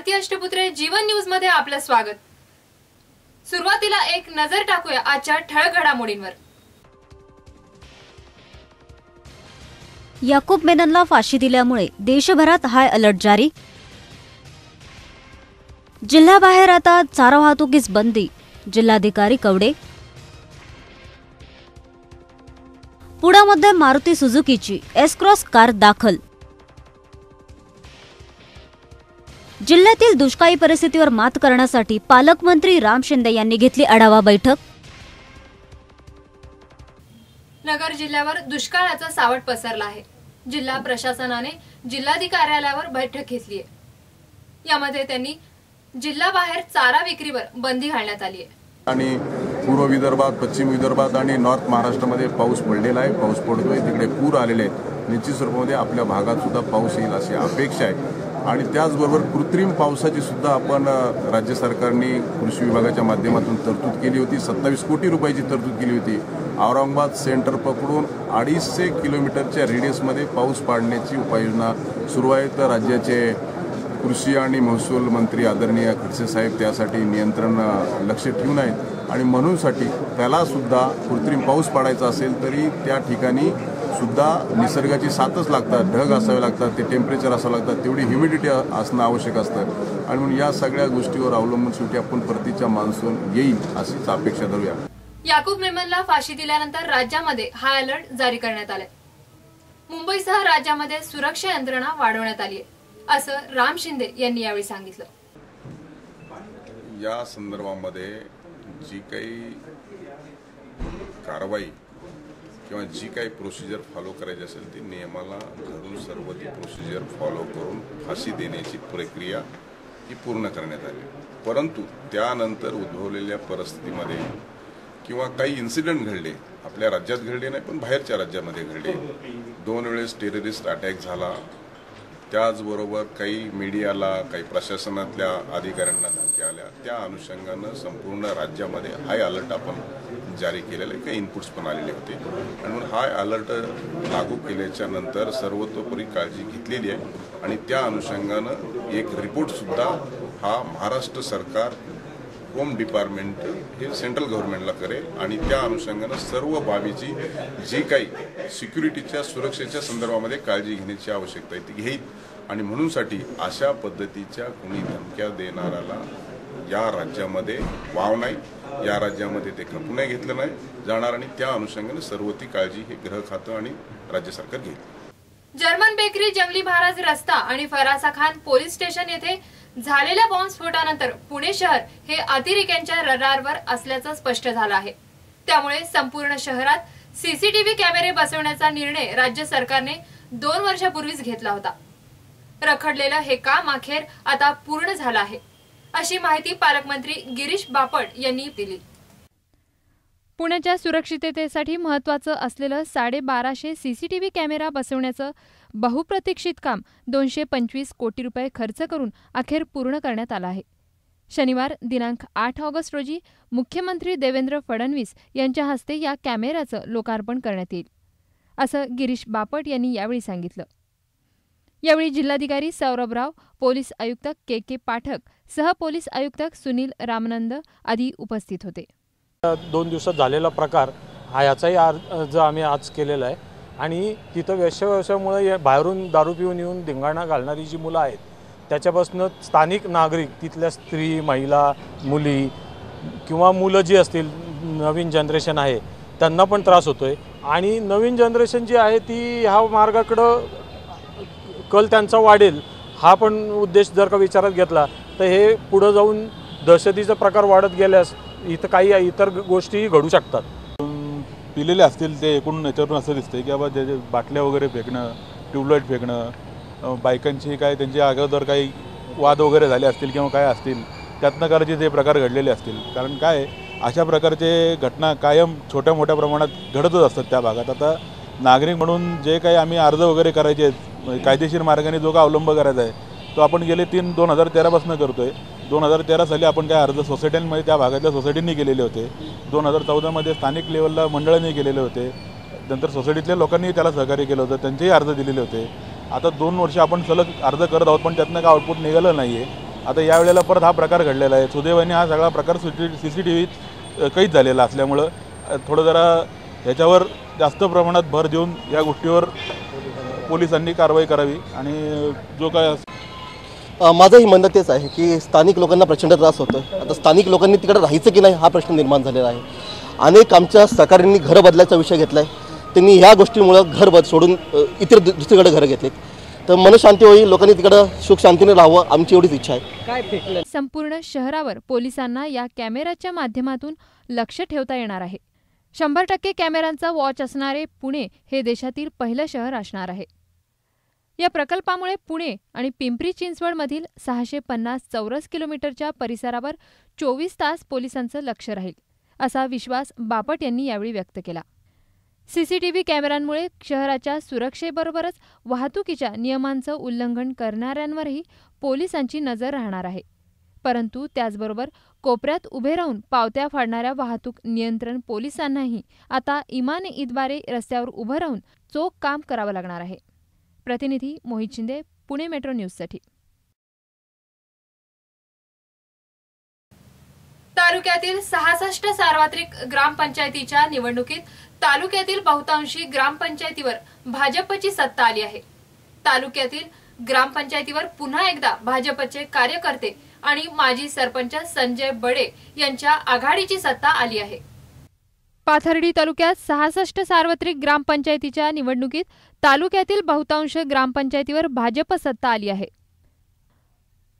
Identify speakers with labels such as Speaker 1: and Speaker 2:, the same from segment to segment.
Speaker 1: भारतीय अष्टपुत्रे जीवन न्यूज मध्ये आपलं स्वागत। सुरुवातीला एक नजर टाकूया आजच्या ठळक घडामोडींवर।
Speaker 2: याकूब मेननला फाशी दिल्यामुळे देशभरात हाय अलर्ट जारी। जिल्ह्याबाहेर आता चारा वाहतुकीस बंदी, जिल्हाधिकारी कवडे। पुण्यामध्ये मारुती सुझुकीची एस-क्रॉस कार दाखल। जिल्ह्यातील दुष्काळी परिस्थितीवर मात करण्यासाठी पालकमंत्री राम शिंदे यांनी घेतली आढावा बैठक।
Speaker 1: नगर जिल्ह्यावर दुष्काळाचा सावट पसरला आहे। जिल्हा प्रशासनाने जिल्हाधिकाऱ्यालयावर बैठक घेतली आहे। यामध्ये त्यांनी जिल्ह्याबाहेर चारा विक्रीवर बंदी घालण्यात आली आहे।
Speaker 3: आणि पूर्व विदर्भात, पश्चिम विदर्भात आणि नॉर्थ महाराष्ट्रामध्ये पाऊस पडलेला आहे, पाऊस पडतोय, तिकडे पूर आलेले आहेत। निश्चित स्वरूपामध्ये आपल्या भागात सुद्धा पाऊस येईल अशी अपेक्षा आहे। आणि त्याचबरोबर कृत्रिम पावसाची सुद्धा आपण राज्य सरकारने कृषी विभागाच्या माध्यमातून तरतूद केली होती। 27 कोटी रुपयाची तरतूद केली होती। औरंगाबाद सेंटर पकडून 250 किलोमीटरच्या रेडियसमध्ये पाऊस पाडण्याची उपाययोजना सुरू आहे। तर राज्याचे कृषी आणि महसूल मंत्री आदरणीय खडसे साहेब त्यासाठी नियंत्रण लक्ष ठेवून आहेत। आणि म्हणूनसाठी त्याला सुद्धा कृत्रिम पाऊस पाडायचा असेल तरी त्या ठिकाणी सुद्धा निसर्गाची साथच लागतात, ढग असावे लागतात, ते टेम्परेचर असावं लागतात, तेवढी ह्युमिडिटी असणं आवश्यक असतं। आणि म्हणून या सगळ्या गोष्टीवर अवलंबून शेवटी आपण परतीच्या मान्सून येईल अशीच अपेक्षा धरूया।
Speaker 1: याकूब मेमनला फाशी दिल्यानंतर राज्यामध्ये हाय अलर्ट जारी करण्यात आले। मुंबईसह राज्यामध्ये सुरक्षा यंत्रणा वाढवण्यात आली आहे, असं राम शिंदे यांनी यावेळी सांगितलं।
Speaker 3: या संदर्भामध्ये जी काही कारवाई किंवा जी काही प्रोसिजर फॉलो करायची असेल ती नियमाला धरून सर्व ती प्रोसिजर फॉलो करून फाशी देण्याची प्रक्रिया ही पूर्ण करण्यात आली। परंतु त्यानंतर उद्भवलेल्या परिस्थितीमध्ये किंवा काही इन्सिडेंट घडले, आपल्या राज्यात घडले नाही पण बाहेरच्या राज्यामध्ये घडले। 2 वेळेस टेररिस्ट अटॅक झाला, त्याचबरोबर काही मीडियाला, काही प्रशासनातल्या अधिकाऱ्यांना धमक्या आल्या। त्या अनुषंगानं संपूर्ण राज्यामध्ये हाय अलर्ट आपण जारी केलेले, काही इनपुट्स पण आलेले होते। आणि म्हणून हाय अलर्ट लागू केल्याच्या नंतर सर्वतोपरी काळजी घेतलेली आहे। आणि त्या अनुषंगानं एक रिपोर्टसुद्धा हा महाराष्ट्र सरकार, होम डिपार्टमेंट हे सेंट्रल गव्हर्नमेंटला करेल। आणि त्या अनुषंगानं सर्व बाबीची जी काही सिक्युरिटीच्या, सुरक्षेच्या संदर्भामध्ये काळजी घेण्याची आवश्यकता आहे ती घेईल। आणि म्हणूनसाठी अशा पद्धतीच्या कोणी धमक्या देणाऱ्याला या राज्यामध्ये वाव नाही, या राज्यामध्ये ते खपू नाही घेतलं नाही जाणार। आणि त्या अनुषंगाने सर्व ती काळजी हे गृह खातं आणि राज्य सरकार घेईल।
Speaker 1: जर्मन बेकरी, जंगली महाराज रस्ता आणि फरासा खान पोलीस स्टेशन येथे झालेल्या बॉम्बस्फोटानंतर पुणे शहर हे अतिरेक्यांच्या रडारवर असल्याचं स्पष्ट झालं आहे। त्यामुळे संपूर्ण शहरात सीसीटीव्ही कॅमेरे बसवण्याचा निर्णय राज्य सरकारने 2 वर्षापूर्वीच घेतला होता। रखडलेलं हे काम अखेर आता पूर्ण झालं आहे, अशी माहिती पालकमंत्री गिरीश बापट यांनी दिली। पुण्याच्या सुरक्षिततेसाठी महत्त्वाचं असलेलं 1250 सीसीटीव्ही कॅमेरा बसवण्याचं बहुप्रतीक्षित काम 225 कोटी रुपये खर्च करून अखेर पूर्ण करण्यात आलं आहे। शनिवार दिनांक 8 ऑगस्ट रोजी मुख्यमंत्री देवेंद्र फडणवीस यांच्या हस्ते या कॅमेऱ्याचं लोकार्पण करण्यात येईल, असं गिरीश बापट यांनी यावेळी सांगितलं। यावेळी जिल्हाधिकारी सौरभ राव, पोलीस आयुक्त के पाठक, सहपोलीस आयुक्त सुनील रामनंद आदी उपस्थित होते।
Speaker 4: 2 दिवसात झालेला प्रकार हा याचाही अर्ज आम्ही आज केलेला आहे। आणि तिथं व्यवसायामुळे बाहेरून दारू पिऊन येऊन धिंगाणा घालणारी जी मुलं आहेत त्याच्यापासून स्थानिक नागरिक, तिथल्या स्त्री, महिला, मुली किंवा मुलं जी असतील, नवीन जनरेशन आहे त्यांना पण त्रास होतोय। आणि नवीन जनरेशन जी आहे ती ह्या मार्गाकडं कल त्यांचा वाढेल हा पण उद्देश जर का विचारात घेतला तर हे पुढे जाऊन दहशतीचा प्रकार वाढत गेल्यास इथं काही इतर गोष्टी घडू शकतात।
Speaker 5: पिलेले असतील ते एकूण याच्यावरून असं दिसतंय की बाबा जे बाटल्या वगैरे फेकणं, ट्यूबलाईट फेकणं, बायकांची काय त्यांची अगोदर काही वाद वगैरे झाले असतील किंवा काय असतील त्यातनं करायचे ते प्रकार घडलेले असतील। कारण काय अशा प्रकारचे घटना कायम छोट्या मोठ्या प्रमाणात घडतच असतात त्या भागात। आता नागरिक म्हणून जे काही आम्ही अर्ज वगैरे करायचे आहेत, कायदेशीर मार्गाने जो का अवलंब करायचा आहे तो आपण गेले 2013 पासून करतोय। 2013 साली आपण काय अर्ज सोसायट्यांमध्ये त्या भागातल्या सोसायटींनी केलेले होते। 2014 मध्ये स्थानिक लेवलला मंडळांनी केलेले होते। नंतर सोसायटीतल्या लोकांनी त्याला सहकार्य केलं होतं, त्यांचेही अर्ज दिलेले होते। आता 2 वर्ष आपण सलग अर्ज करत आहोत पण त्यातनं काय आउटपुट निघालं नाही आहे। आता यावेळेला परत हा प्रकार घडलेला आहे. सुदैवाने हा सगळा प्रकार CCTVत कैद झालेला असल्यामुळं थोडं जरा ह्याच्यावर जास्त प्रमाणात भर देऊन या गोष्टीवर पोलिसांनी कारवाई करावी आणि जो काय
Speaker 6: माझंही म्हणणं तेच आहे की स्थानिक लोकांना प्रचंड त्रास होतो. आता स्थानिक लोकांनी तिकडे राहायचं की नाही हा प्रश्न निर्माण झालेला आहे. अनेक आमच्या सहकाऱ्यांनी घरं बदलायचा विषय घेतला आहे. त्यांनी ह्या गोष्टीमुळं घर सोडून इतर दुसरीकडे घरं घेतलीत. तर मनशांती होईल, लोकांनी तिकडं सुख शांतीने राहावं, आमची एवढीच इच्छा आहे.
Speaker 1: संपूर्ण शहरावर पोलिसांना या कॅमेऱ्याच्या माध्यमातून लक्ष ठेवता येणार आहे. 100% कॅमेऱ्यांचा वॉच असणारे पुणे हे देशातील पहिलं शहर असणार आहे. या प्रकल्पामुळे पुणे आणि पिंपरी चिंचवडमधील 650 चौरस किलोमीटरच्या परिसरावर 24 तास पोलिसांचं लक्ष राहील, असा विश्वास बापट यांनी यावेळी व्यक्त केला. CCTV कॅमेऱ्यांमुळे शहराच्या सुरक्षेबरोबरच वाहतुकीच्या नियमांचं उल्लंघन करणाऱ्यांवरही पोलिसांची नजर राहणार आहे. परंतु त्याचबरोबर कोपऱ्यात उभे राहून पावत्या फाडणाऱ्या वाहतूक नियंत्रण पोलिसांनाही आता इमान-ईदद्वारे रस्त्यावर उभं राहून चोख काम करावं लागणार आहे. प्रतिनिधी मोहित शिंदे, पुणे मेट्रो न्यूजसाठी. तालुक्यातील 66 सार्वत्रिक ग्रामपंचायतीच्या निवडणुकीत तालुक्यातील बहुतांशी ग्रामपंचायतीवर भाजपची सत्ता आली आहे. तालुक्यातील ग्रामपंचायतीवर पुन्हा एकदा भाजपचे कार्यकर्ते आणि माजी सरपंच संजय बडे यांच्या आघाडीची सत्ता आली आहे. पाथर्डी तालुक्यात 66 सार्वत्रिक ग्रामपंचायतीच्या निवडणुकीत तालुक्यातील बहुतांश ग्रामपंचायतीवर भाजप सत्ता आली आहे.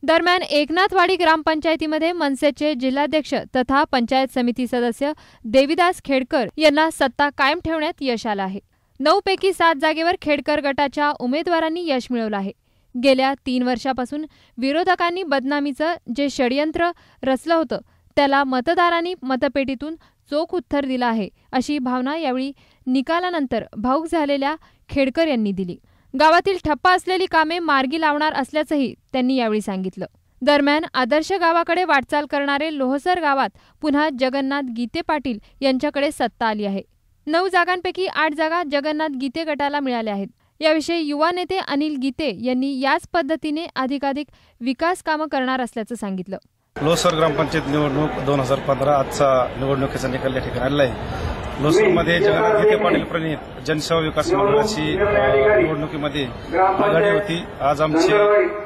Speaker 1: दरम्यान एकनाथवाडी ग्रामपंचायतीमध्ये मनसेचे जिल्हाध्यक्ष तथा पंचायत समिती सदस्य देविदास खेडकर यांना सत्ता कायम ठेवण्यात यश आलं आहे. 9 पैकी 7 जागेवर खेडकर गटाच्या उमेदवारांनी यश मिळवलं आहे. गेल्या 3 वर्षापासून विरोधकांनी बदनामीचं जे षडयंत्र रचलं होतं त्याला मतदारांनी मतपेटीतून चोख उत्तर दिलं आहे, अशी भावना यावेळी निकालानंतर भाऊक झालेल्या खेडकर यांनी दिली. गावातील ठप्प असलेली कामे मार्गी लावणार असल्याचंही त्यांनी यावेळी सांगितलं. दरम्यान आदर्श गावाकडे वाटचाल करणारे लोहसर गावात पुन्हा जगन्नाथ गीते पाटील यांच्याकडे सत्ता आली आहे. 9 जागांपैकी 8 जागा जगन्नाथ गीते गटाला मिळाल्या आहेत. याविषयी युवा नेते अनिल गीते यांनी याच पद्धतीने अधिकाधिक विकास कामं करणार असल्याचं सांगितलं.
Speaker 7: लोहसर ग्रामपंचायत निवडणूक 2015 आजचा निवडणुकीचा निकाल या ठिकाणी आलेला आहे. लोहसरमध्ये जगन्नाथ गीते पाटील प्रणित जनसेवा विकास मंडळाची निवडणुकीमध्ये आघाडी होती. आज आमचे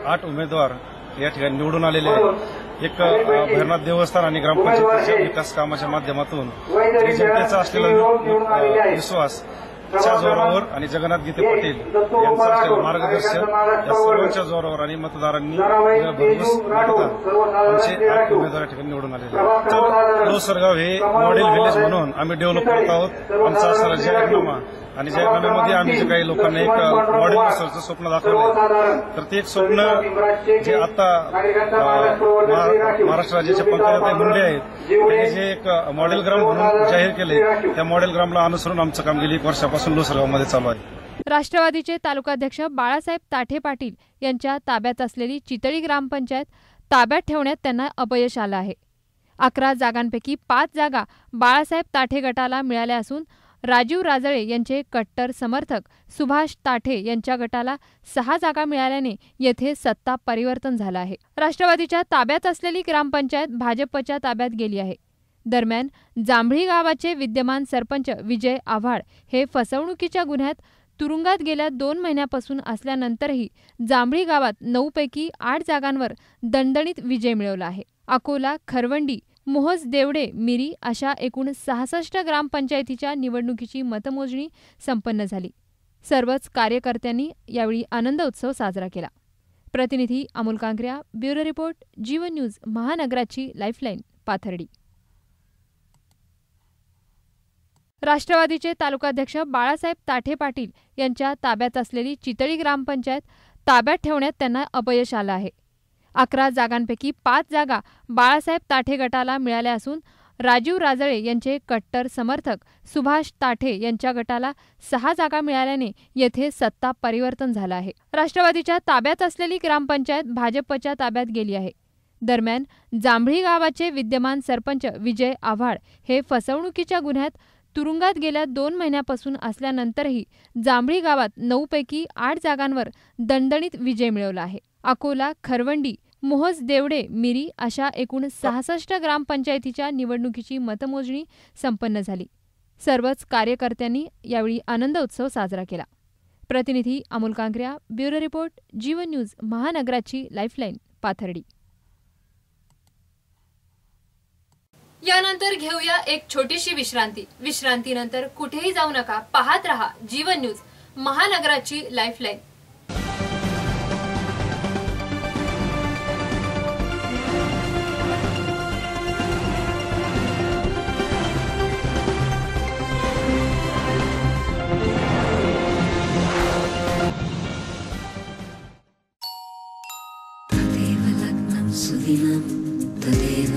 Speaker 7: 8 उमेदवार या ठिकाणी निवडून आलेले आहेत. एक भैरनाथ देवस्थान आणि ग्रामपंचायतीच्या विकास कामाच्या माध्यमातून जनतेचा असलेला विश्वास च्या जोरावर आणि जगन्नाथ गीते पाटील यांचं असलेलं मार्गदर्शन या सर्वांच्या जोरावर आणि मतदारांनी भरघोस आमचे 8 उमेदवार ठिकाणी निवडून आलेले. लोहसर गाव हे मॉडेल व्हिलेज म्हणून आम्ही डेव्हलप करत आहोत. आमचा असणारा जाहीरनामा आणि जाहीरनाम्यामध्ये आम्ही जे काही लोकांना एक मॉडेल लोहसरचं स्वप्न दाखवलं, तर ते एक स्वप्न जे आता महाराष्ट्र राज्याचे पंकजाताई मुंडे आहेत त्यांनी जे एक मॉडेल ग्राम म्हणून जाहीर केले, त्या मॉडेल ग्रामला अनुसरून आमचं काम गेली 1 वर्षापासून लोहसर गावामध्ये चालू आहे.
Speaker 1: राष्ट्रवादीचे तालुकाध्यक्ष बाळासाहेब ताठे पाटील यांच्या ताब्यात असलेली चितळी ग्रामपंचायत ताब्यात ठेवण्यात त्यांना अपयश आलं आहे. 11 जागांपैकी 5 जागा बाळासाहेब ताठे गटाला मिळाल्या असून राजीव राजळे यांचे कट्टर समर्थक सुभाष ताठे यांच्या गटाला 6 जागा मिळाल्याने येथे सत्ता परिवर्तन झालं आहे. राष्ट्रवादीच्या ताब्यात असलेली ग्रामपंचायत भाजपच्या ताब्यात गेली आहे. दरम्यान जांभळी गावाचे विद्यमान सरपंच विजय आव्हाड हे फसवणुकीच्या गुन्ह्यात तुरुंगात गेल्या 2 महिन्यापासून असल्यानंतरही जांभळी गावात 9 पैकी 8 जागांवर दणदणीत विजय मिळवला आहे. अकोला, खरवंडी, मोहोज, देवडे, मिरी अशा एकूण 66 ग्रामपंचायतीच्या निवडणुकीची मतमोजणी संपन्न झाली. सर्वच कार्यकर्त्यांनी यावेळी आनंद उत्सव साजरा केला. प्रतिनिधी Amol कांकऱ्या, bureau report, Jeevan news, महानगराची लाईफलाईन, पाथर्डी. राष्ट्रवादीचे तालुकाध्यक्ष बाळासाहेब ताठे पाटील यांच्या ताब्यात असलेली चितळी ग्रामपंचायत ताब्यात ठेवण्यात त्यांना अपयश आलं आहे. 11 जागांपैकी 5 जागा बाळासाहेब ताठे गटाला मिळाल्या असून राजीव राजळे यांचे कट्टर समर्थक सुभाष ताठे यांच्या गटाला 6 जागा मिळाल्याने येथे सत्ता परिवर्तन झालं आहे. राष्ट्रवादीच्या ताब्यात असलेली ग्रामपंचायत भाजपच्या ताब्यात गेली आहे. दरम्यान जांभळी गावाचे विद्यमान सरपंच विजय आव्हाड हे फसवणुकीच्या गुन्ह्यात तुरुंगात गेल्या 2 महिन्यापासून असल्यानंतरही जांभळी गावात 9 पैकी 8 जागांवर दणदणीत विजय मिळवला आहे. अकोला, खरवंडी, मोहज, देवडे, मिरी अशा एकूण 66 ग्रामपंचायतीच्या निवडणुकीची मतमोजणी संपन्न झाली. सर्वच कार्यकर्त्यांनी यावेळी आनंद उत्सव साजरा केला. प्रतिनिधी Amol कांगऱ्या, bureau report, Jeevan news, महानगराची लाईफलाईन, पाथर्डी. यानंतर घेऊया एक छोटीशी विश्रांती. विश्रांतीनंतर कुठेही जाऊ नका, पाहत रहा जीवन न्यूज, महानगराची लाईफलाईन.
Speaker 8: तदेव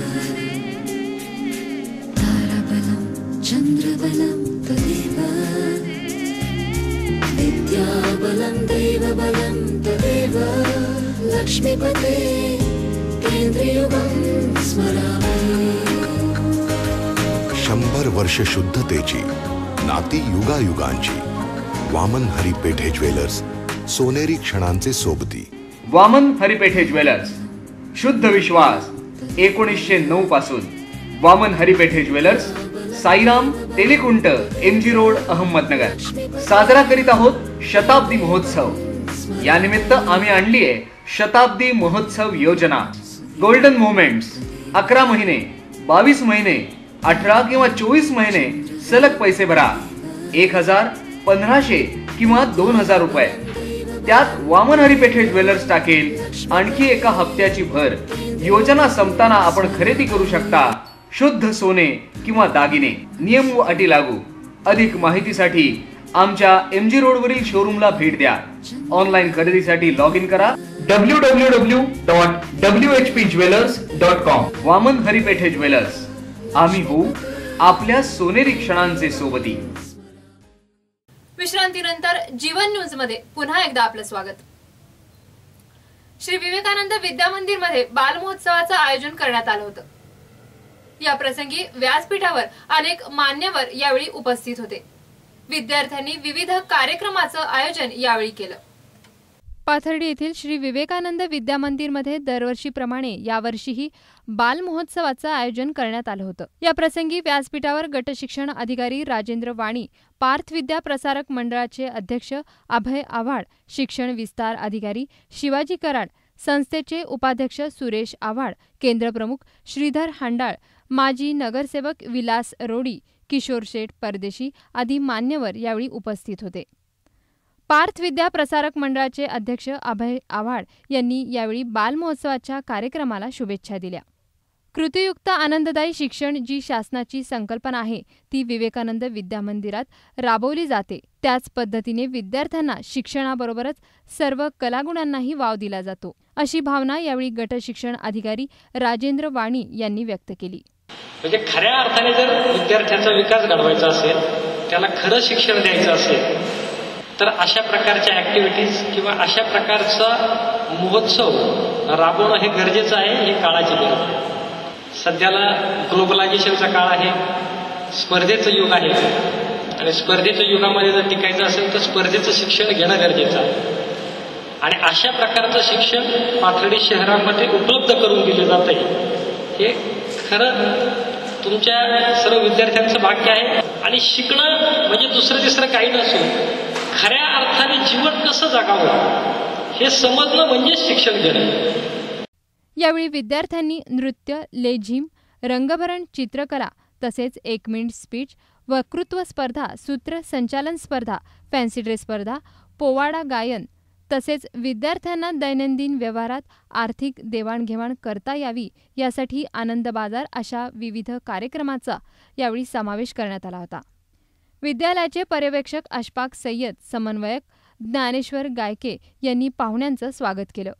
Speaker 8: ताराबलं चन्द्रबलं तदेव विद्याबलं दैवबलं तदेव लक्ष्मीपते केंद्रयुगं स्मरामि.
Speaker 9: 100 वर्ष शुद्धतेची, नाती युगायुगांची. वामन हरी पेठे ज्वेलर्स, सोनेरी क्षणांचे सोबती.
Speaker 10: वामन हरी पेठे ज्वेलर्स, शुद्ध विश्वास 1909 पासून. Waman Hari Pethe jewellers, Sairam, Telikunt, MG road, Ahmednagar. साजरा करीत आहोत शताब्दी महोत्सव. या निमित्त आम्ही आणली आहे शताब्दी महोत्सव योजना. Golden moments. 11 महिने, 22 महिने, 18 किंवा 24 महिने सलग पैसे भरा. 1000, 1500 किंवा 2000 रुपये. त्यात वामन हरी पेठे ज्वेलर्स टाकेल आणखी एका हप्त्याची भर. योजना संपताना आपण खरेदी करू शकता शुद्ध सोने किंवा दागिने. नियम व अटी लागू. अधिक माहितीसाठी आमच्या MG रोड वरील शोरूमला भेट द्या. ऑनलाईन खरेदीसाठी लॉग इन करा www.whpjewelers.com. वामन हरी पेठे ज्वेलर्स, आम्ही होऊ आपल्या सोनेरी क्षणांचे सोबती.
Speaker 1: विश्रांतीनंतर जीवन न्यूज मध्ये पुन्हा एकदा आपलं स्वागत. श्री विवेकानंद विद्या मंदिर मध्ये बाल महोत्सवाचं आयोजन करण्यात आलं होतं. या प्रसंगी व्यासपीठावर अनेक मान्यवर यावेळी उपस्थित होते. विद्यार्थ्यांनी विविध कार्यक्रमाचं आयोजन यावेळी केलं. पाथर्डी येथील श्री विवेकानंद विद्या मंदिर मध्ये दरवर्षीप्रमाणे यावर्षीही बाल महोत्सवाचं आयोजन करण्यात आलं होतं. या प्रसंगी व्यासपीठावर गट शिक्षण अधिकारी राजेंद्र वाणी, पार्थ विद्या प्रसारक मंडळाचे अध्यक्ष अभय आव्हाड, शिक्षण विस्तार अधिकारी शिवाजी कराड, संस्थेचे उपाध्यक्ष सुरेश आव्हाड, केंद्रप्रमुख श्रीधर हांडाळ, माजी नगरसेवक विलास रोडी, किशोर शेठ परदेशी आदी मान्यवर यावेळी उपस्थित होते. पार्थ विद्या प्रसारक मंडळाचे अध्यक्ष अभय आव्हाड यांनी यावेळी बाल महोत्सवाच्या कार्यक्रमाला शुभेच्छा दिल्या. कृतीयुक्त आनंददायी शिक्षण जी शासनाची संकल्पना आहे ती विवेकानंद विद्या मंदिरात राबवली जाते. त्याच पद्धतीने विद्यार्थ्यांना शिक्षणाबरोबरच सर्व कलागुणांनाही वाव दिला जातो, अशी भावना यावेळी गट शिक्षण अधिकारी राजेंद्र वाणी यांनी व्यक्त केली.
Speaker 11: म्हणजे खऱ्या अर्थाने जर विद्यार्थ्यांचा विकास घडवायचा असेल, त्याला खरं शिक्षण द्यायचं असेल, तर अशा प्रकारच्या ऍक्टिव्हिटीज किंवा अशा प्रकारचा महोत्सव राबवणं हे गरजेचं आहे. हे काळाची गरज आहे. सध्याला ग्लोबलायझेशनचा काळ आहे, स्पर्धेचं युग आहे आणि स्पर्धेच्या युगामध्ये जर टिकायचं असेल तर स्पर्धेचं शिक्षण घेणं गरजेचं आहे. आणि अशा प्रकारचं शिक्षण पाथर्डी शहरामध्ये उपलब्ध करून दिलं जात आहे. हे खरं तुमच्या सर्व विद्यार्थ्यांचं भाग्य आहे. आणि शिकणं म्हणजे दुसरं तिसरं काही नसून खऱ्या अर्थाने जीवन कसं जगावं हे समजणं म्हणजे शिक्षण घेणं.
Speaker 1: यावेळी विद्यार्थ्यांनी नृत्य, लेझिम, रंगभरण, चित्रकला तसेच 1 मिनिट स्पीच, वक्तृत्व स्पर्धा, सूत्र संचालन स्पर्धा, फॅन्सी ड्रेस स्पर्धा, पोवाडा गायन तसेच विद्यार्थ्यांना दैनंदिन व्यवहारात आर्थिक देवाणघेवाण करता यावी यासाठी आनंद बाजार अशा विविध कार्यक्रमाचा यावेळी समावेश करण्यात आला होता. विद्यालयाचे पर्यवेक्षक अशफाक सय्यद, समन्वयक ज्ञानेश्वर गायके यांनी पाहुण्यांचं स्वागत केलं.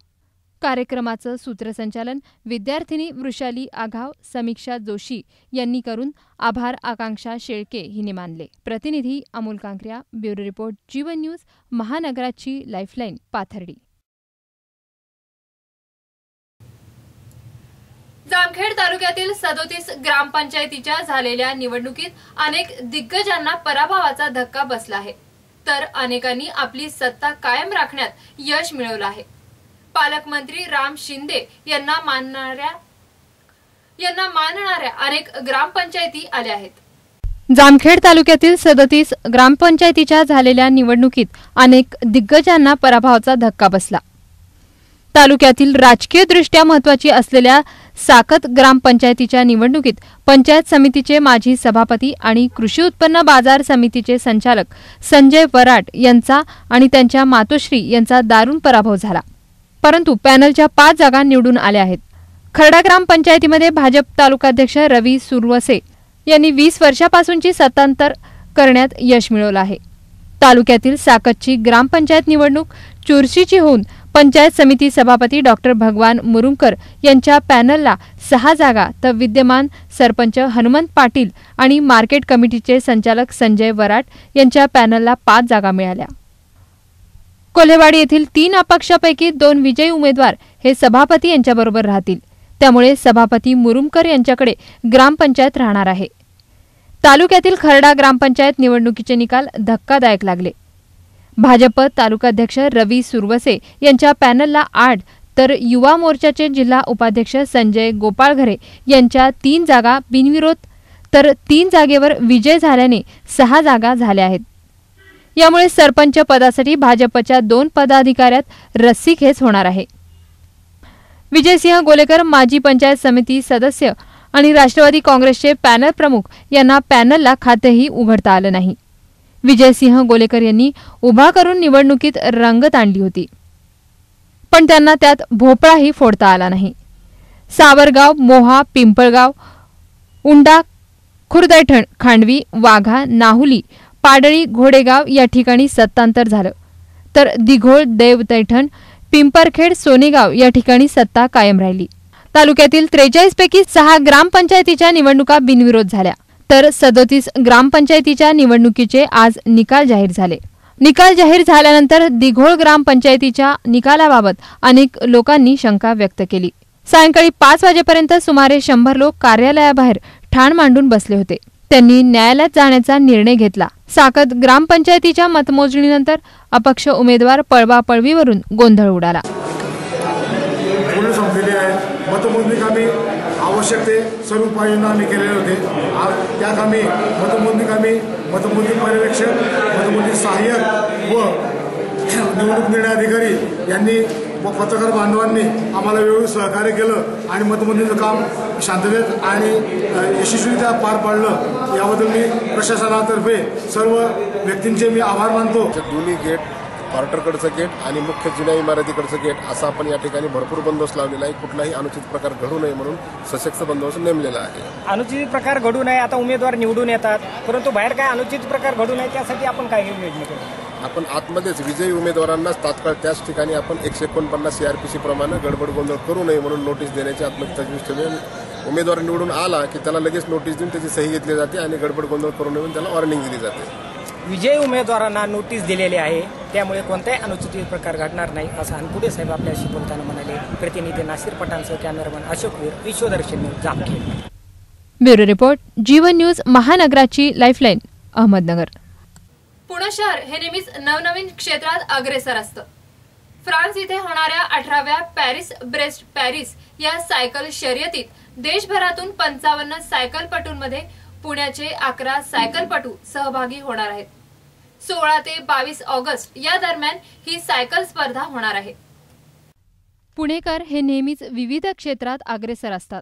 Speaker 1: कार्यक्रमाचं सूत्रसंचालन विद्यार्थिनी वृषाली आघाव, समीक्षा जोशी यांनी करून आभार आकांक्षा शेळके हिने मानले. प्रतिनिधी Amol कांकऱ्या, bureau report, Jeevan news, महानगराची लाईफलाईन, पाथर्डी. जामखेड तालुक्यातील 37 ग्रामपंचायतीच्या झालेल्या निवडणुकीत अनेक दिग्गजांना पराभवाचा धक्का बसला आहे, तर अनेकांनी आपली सत्ता कायम राखण्यात यश मिळवलं आहे. पालकमंत्री राम शिंदे यांना मानणाऱ्या अनेक ग्रामपंचायती आल्या आहेत.
Speaker 12: जामखेड तालुक्यातील 37 ग्रामपंचायतीच्या झालेल्या निवडणुकीत अनेक दिग्गजांना पराभवाचा धक्का बसला. तालुक्यातील राजकीय दृष्ट्या महत्त्वाची असलेल्या साकत ग्रामपंचायतीच्या निवडणुकीत पंचायत समितीचे माजी सभापती आणि कृषी उत्पन्न बाजार समितीचे संचालक संजय वराट यांचा आणि त्यांच्या मातोश्री यांचा दारुण पराभव झाला. परंतु पॅनलच्या 5 जागा निवडून आल्या आहेत. खर्डा ग्रामपंचायतीमध्ये भाजप तालुकाध्यक्ष रवी सुरवसे यांनी 20 वर्षापासूनची सत्तांतर करण्यात यश मिळवलं आहे. तालुक्यातील साकतची ग्रामपंचायत निवडणूक चुरशीची होऊन पंचायत समिती सभापती डॉक्टर भगवान मुरुमकर यांच्या पॅनलला 6 जागा तर विद्यमान सरपंच हनुमंत पाटील आणि मार्केट कमिटीचे संचालक संजय वराट यांच्या पॅनलला 5 जागा मिळाल्या. कोल्हेवाडी येथील 3 अपक्षापैकी 2 विजयी उमेदवार हे सभापती यांच्याबरोबर राहतील. त्यामुळे सभापती मुरुमकर यांच्याकडे ग्रामपंचायत राहणार आहे. तालुक्यातील खर्डा ग्रामपंचायत निवडणुकीचे निकाल धक्कादायक लागले. भाजप तालुकाध्यक्ष रवी सुरवसे यांच्या पॅनलला 8 तर युवा मोर्चाचे जिल्हा उपाध्यक्ष संजय गोपाळघरे यांच्या 3 जागा बिनविरोध तर 3 जागेवर विजय झाल्याने 6 जागा झाल्या आहेत. यामुळे सरपंच पदासाठी भाजपच्या 2 पदाधिकाऱ्यात रस्सीखेच होणार आहे. विजयसिंह गोलेकर माजी पंचायत समिती सदस्य आणि राष्ट्रवादी काँग्रेसचे पॅनल प्रमुख यांना पॅनलला खातेही उघडता आलं नाही. विजयसिंह गोलेकर यांनी उभा करून निवडणुकीत रंगत आणली होती, पण त्यांना त्यात भोपळाही फोडता आला नाही. सावरगाव, मोहा, पिंपळगाव, उंडा, खुर्दैठण, खांडवी, वाघा, नाहुली, पाडळी, घोडेगाव या ठिकाणी सत्तांतर झालं, तर दिघोळ, देवदैठण, पिंपरखेड, सोनेगाव या ठिकाणी सत्ता कायम राहिली. तालुक्यातील 43 पैकी 6 ग्रामपंचायतीच्या निवडणुका बिनविरोध झाल्या, तर 37 ग्रामपंचायतीच्या निवडणुकीचे आज निकाल जाहीर झाले. निकाल जाहीर झाल्यानंतर दिघोळ ग्रामपंचायतीच्या निकालाबाबत अनेक लोकांनी शंका व्यक्त केली. सायंकाळी 5 वाजेपर्यंत सुमारे 100 लोक कार्यालयाबाहेर ठाण मांडून बसले होते. त्यांनी न्यायालयात जाण्याचा निर्णय घेतला. साकत ग्रामपंचायतीच्या मतमोजणीनंतर अपक्ष उमेदवार पळवापळवीवरून गोंधळ उडाला.
Speaker 13: मतमोजणी कामी आवश्यक ते सर्व उपाययोजना आम्ही केलेले होते. त्या कामी मतमोजणी पर्यवेक्षक, मतमोजणी सहाय्यक व निवडणूक निर्णय अधिकारी यांनी व पत्रकार बांधवांनी आम्हाला वेळोवेळी सहकार्य केलं आणि मतमोजणीचं काम शांततेत आणि यशस्वीरित्या पार पाडलं. याबद्दल मी प्रशासनातर्फे सर्व व्यक्तींचे मी आभार मानतो.
Speaker 14: दोन्ही गेट, क्वार्टरकडचं गेट आणि मुख्य जुन्या इमारतीकडचं गेट असं आपण या ठिकाणी भरपूर बंदोबस्त लावलेला आहे. कुठलाही अनुचित प्रकार घडू नये म्हणून सशक्त बंदोबस्त नेमलेला आहे.
Speaker 15: अनुचित प्रकार घडू नये, आता उमेदवार निवडून येतात, परंतु बाहेर काय अनुचित प्रकार घडू नये त्यासाठी आपण काय योजना केली?
Speaker 14: आपण आतमध्येच विजयी उमेदवारांनाच तात्काळ त्याच ठिकाणी आपण 149 CRPC प्रमाणे गडबड गोंधळ करू नये म्हणून नोटीस देण्याची आत्महत्या ठेवली. उमेदवार निवडून आला की त्याला लगेच नोटीस देऊन त्याची सही घेतली जाते आणि गडबड गोंधळ करू नये म्हणून त्याला वॉर्निंग दिली जाते.
Speaker 15: विजयी उमेदवारांना नोटीस दिलेली आहे, त्यामुळे कोणताही अनुचित प्रकार घडणार नाही असं अनपुडे साहेब आपल्याशी बोलताना म्हणाले. प्रतिनिधी नासिर पठाणसह कॅमेरामन अशोक वीर, Vishwadarshan news, Jamkhed.
Speaker 12: Bureau report, Jeevan news, महानगराची लाईफलाईन, अहमदनगर.
Speaker 1: पुणे शहर हे नेहमीच नवनवीन क्षेत्रात अग्रेसर असतं. फ्रान्स इथे होणाऱ्या 18व्या पॅरिस ब्रेस्ट पॅरिस या सायकल शर्यतीत देशभरातून 55 सायकलपटूंमध्ये पुण्याचे 11 सायकलपटू सहभागी होणार आहेत. 16 ते 22 ऑगस्ट या दरम्यान ही सायकल स्पर्धा होणार आहे.
Speaker 12: पुणेकर हे नेहमीच विविध क्षेत्रात अग्रेसर असतात.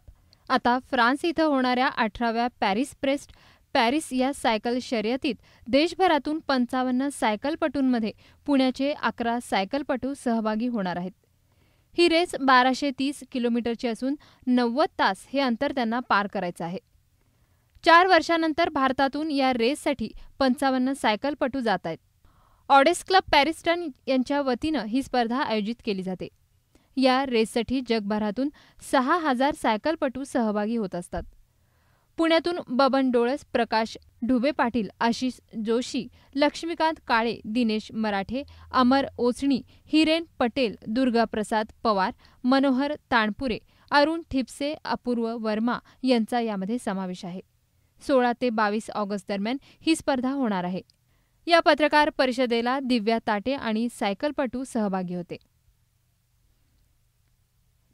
Speaker 12: आता फ्रान्स इथं होणाऱ्या 18व्या पॅरिस ब्रेस्ट पॅरिस या सायकल शर्यतीत देशभरातून 55 सायकलपटूंमध्ये पुण्याचे 11 सायकलपटू सहभागी होणार आहेत. ही रेस 1230 किलोमीटरची असून 90 तास हे अंतर त्यांना पार करायचं आहे. 4 वर्षांनंतर भारतातून या रेससाठी 55 सायकलपटू जात आहेत. ऑडेस क्लब पॅरिस्टन यांच्या वतीनं ही स्पर्धा आयोजित केली जाते. या रेससाठी जगभरातून 6000 सायकलपटू सहभागी होत असतात. पुण्यातून बबन डोळस, प्रकाश ढुबे पाटील, आशिष जोशी, लक्ष्मीकांत काळे, दिनेश मराठे, अमर ओचणी, हिरेन पटेल, दुर्गा प्रसाद पवार, मनोहर ताणपुरे, अरुण ठिपसे, अपूर्व वर्मा यांचा यामध्ये समावेश आहे. 16 ते 22 ऑगस्ट दरम्यान ही स्पर्धा होणार आहे. या पत्रकार परिषदेला दिव्या ताटे आणि सायकलपटू सहभागी होते.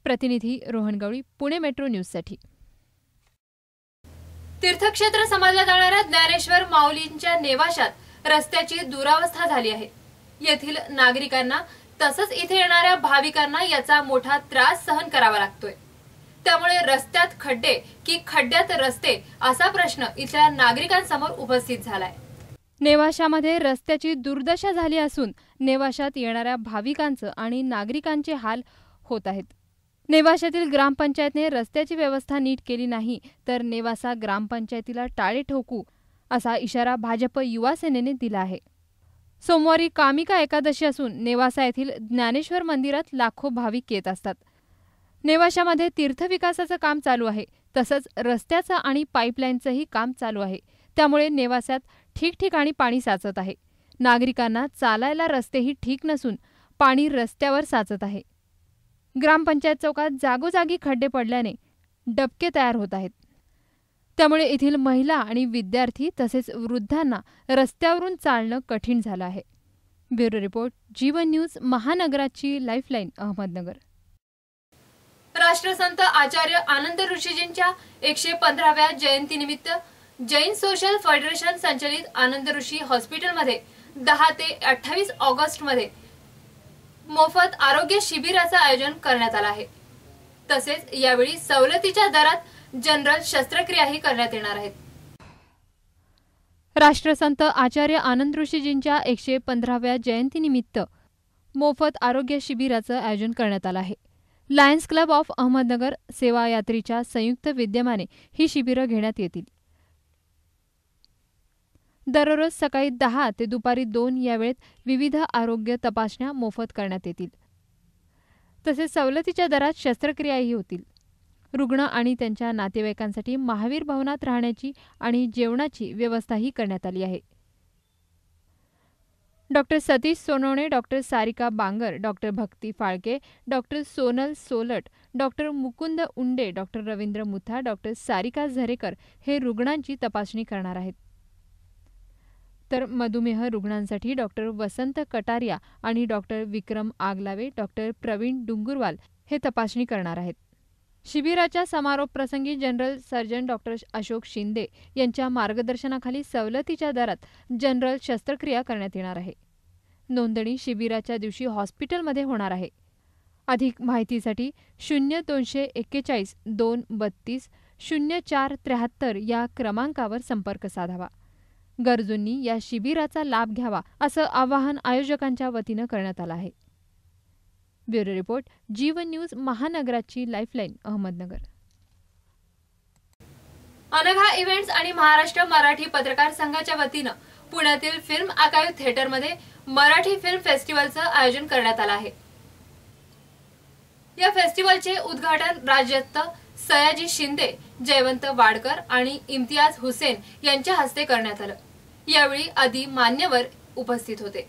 Speaker 12: प्रतिनिधी रोहन गवळी, पुणे मेट्रो न्यूजसाठी.
Speaker 1: तीर्थक्षेत्र समजल्या जाणाऱ्या ज्ञानेश्वर माऊलींच्या नेवाशात रस्त्याची दुरावस्था झाली आहे. येथील नागरिकांना तसंच इथे येणाऱ्या भाविकांना याचा मोठा त्रास सहन करावा लागतोय. त्यामुळे रस्त्यात खड्डे की खड्ड्यात रस्ते असा प्रश्न इथल्या नागरिकांसमोर उपस्थित झालाय.
Speaker 12: नेवाशामध्ये रस्त्याची दुर्दशा झाली असून नेवाशात येणाऱ्या भाविकांचं आणि नागरिकांचे हाल होत आहेत. नेवाशातील ग्रामपंचायतने रस्त्याची व्यवस्था नीट केली नाही तर नेवासा ग्रामपंचायतीला टाळे ठोकू असा इशारा भाजप युवा सेनेने दिला आहे. सोमवारी कामिका एकादशी असून नेवासा येथील ज्ञानेश्वर मंदिरात लाखो भाविक येत असतात. नेवाशामध्ये तीर्थविकासाचं काम चालू आहे, तसंच रस्त्याचं आणि पाईपलाईनचंही काम चालू आहे. त्यामुळे नेवासात ठिकठिकाणी पाणी साचत आहे. नागरिकांना चालायला रस्तेही ठीक नसून पाणी रस्त्यावर साचत आहे. ग्रामपंचायत चौकात जागोजागी खड्डे पडल्याने डबके तयार होत आहेत. त्यामुळे येथील महिला आणि विद्यार्थी तसेच वृद्धांना रस्त्यावरून चालणं कठीण झालं आहे. ब्युरो रिपोर्ट, जीवन न्यूज, महानगराची लाईफलाईन, अहमदनगर.
Speaker 1: राष्ट्रसंत आचार्य आनंद ऋषीजींच्या 115व्या जयंतीनिमित्त जैन सोशल फेडरेशन संचलित आनंद ऋषी हॉस्पिटलमध्ये 10 ते 28 ऑगस्ट मध्ये मोफत आरोग्य शिबिराचं आयोजन करण्यात आलं आहे. तसेच यावेळी सवलतीच्या दरात जनरल शस्त्रक्रियाही करण्यात येणार आहेत.
Speaker 12: राष्ट्रसंत आचार्य आनंद ऋषीजींच्या 115व्या जयंतीनिमित्त मोफत आरोग्य शिबिराचं आयोजन करण्यात आलं आहे. लायन्स क्लब ऑफ अहमदनगर सेवा यात्रीच्या संयुक्त विद्यमाने ही शिबिरं घेण्यात येतील. दररोज सकाळी 10 ते दुपारी 2 या वेळेत विविध आरोग्य तपासण्या मोफत करण्यात येतील. तसेच सवलतीच्या दरात शस्त्रक्रियाही होतील. रुग्ण आणि त्यांच्या नातेवाईकांसाठी महावीर भवनात राहण्याची आणि जेवणाची व्यवस्थाही करण्यात आली आहे. Doctor Satish Sonawane, doctor Sarika Bangar, doctor Bhakti Phalke, doctor Sonal Solat, doctor Mukund Unde, doctor Ravindra Mutha, doctor Sarika Zarekar हे रुग्णांची तपासणी करणार आहेत. तर मधुमेह रुग्णांसाठी डॉक्टर वसंत कटारिया आणि डॉक्टर विक्रम आगलावे, डॉक्टर प्रवीण डुंगुरवाल हे तपासणी करणार आहेत. शिबिराच्या समारोप प्रसंगी general surgeon doctor Ashok Shinde यांच्या मार्गदर्शनाखाली सवलतीच्या दरात जनरल शस्त्रक्रिया करण्यात येणार आहे. नोंदणी शिबिराच्या दिवशी हॉस्पिटलमध्ये होणार आहे. अधिक माहितीसाठी 0241 232 0473 या क्रमांकावर संपर्क साधावा. गरजूंनी या शिबिराचा लाभ घ्यावा असं आवाहन आयोजकांच्या वतीनं करण्यात आलं आहे. ब्युरो रिपोर्ट, जीवन न्यूज, महानगराची लाईफलाईन, अहमदनगर.
Speaker 1: अनघा इव्हेंट्स आणि महाराष्ट्र मराठी पत्रकार संघाच्या वतीनं पुण्यातील फिल्म आर्काइव्ह थिएटरमध्ये मराठी फिल्म फेस्टिवलचं आयोजन करण्यात आलं आहे. या फेस्टिवलचे उद्घाटन राज्यदत्त, सयाजी शिंदे, जयवंत वाडकर आणि इम्तियाज हुसेन यांच्या हस्ते करण्यात आलं. यावेळी आदी मान्यवर उपस्थित होते.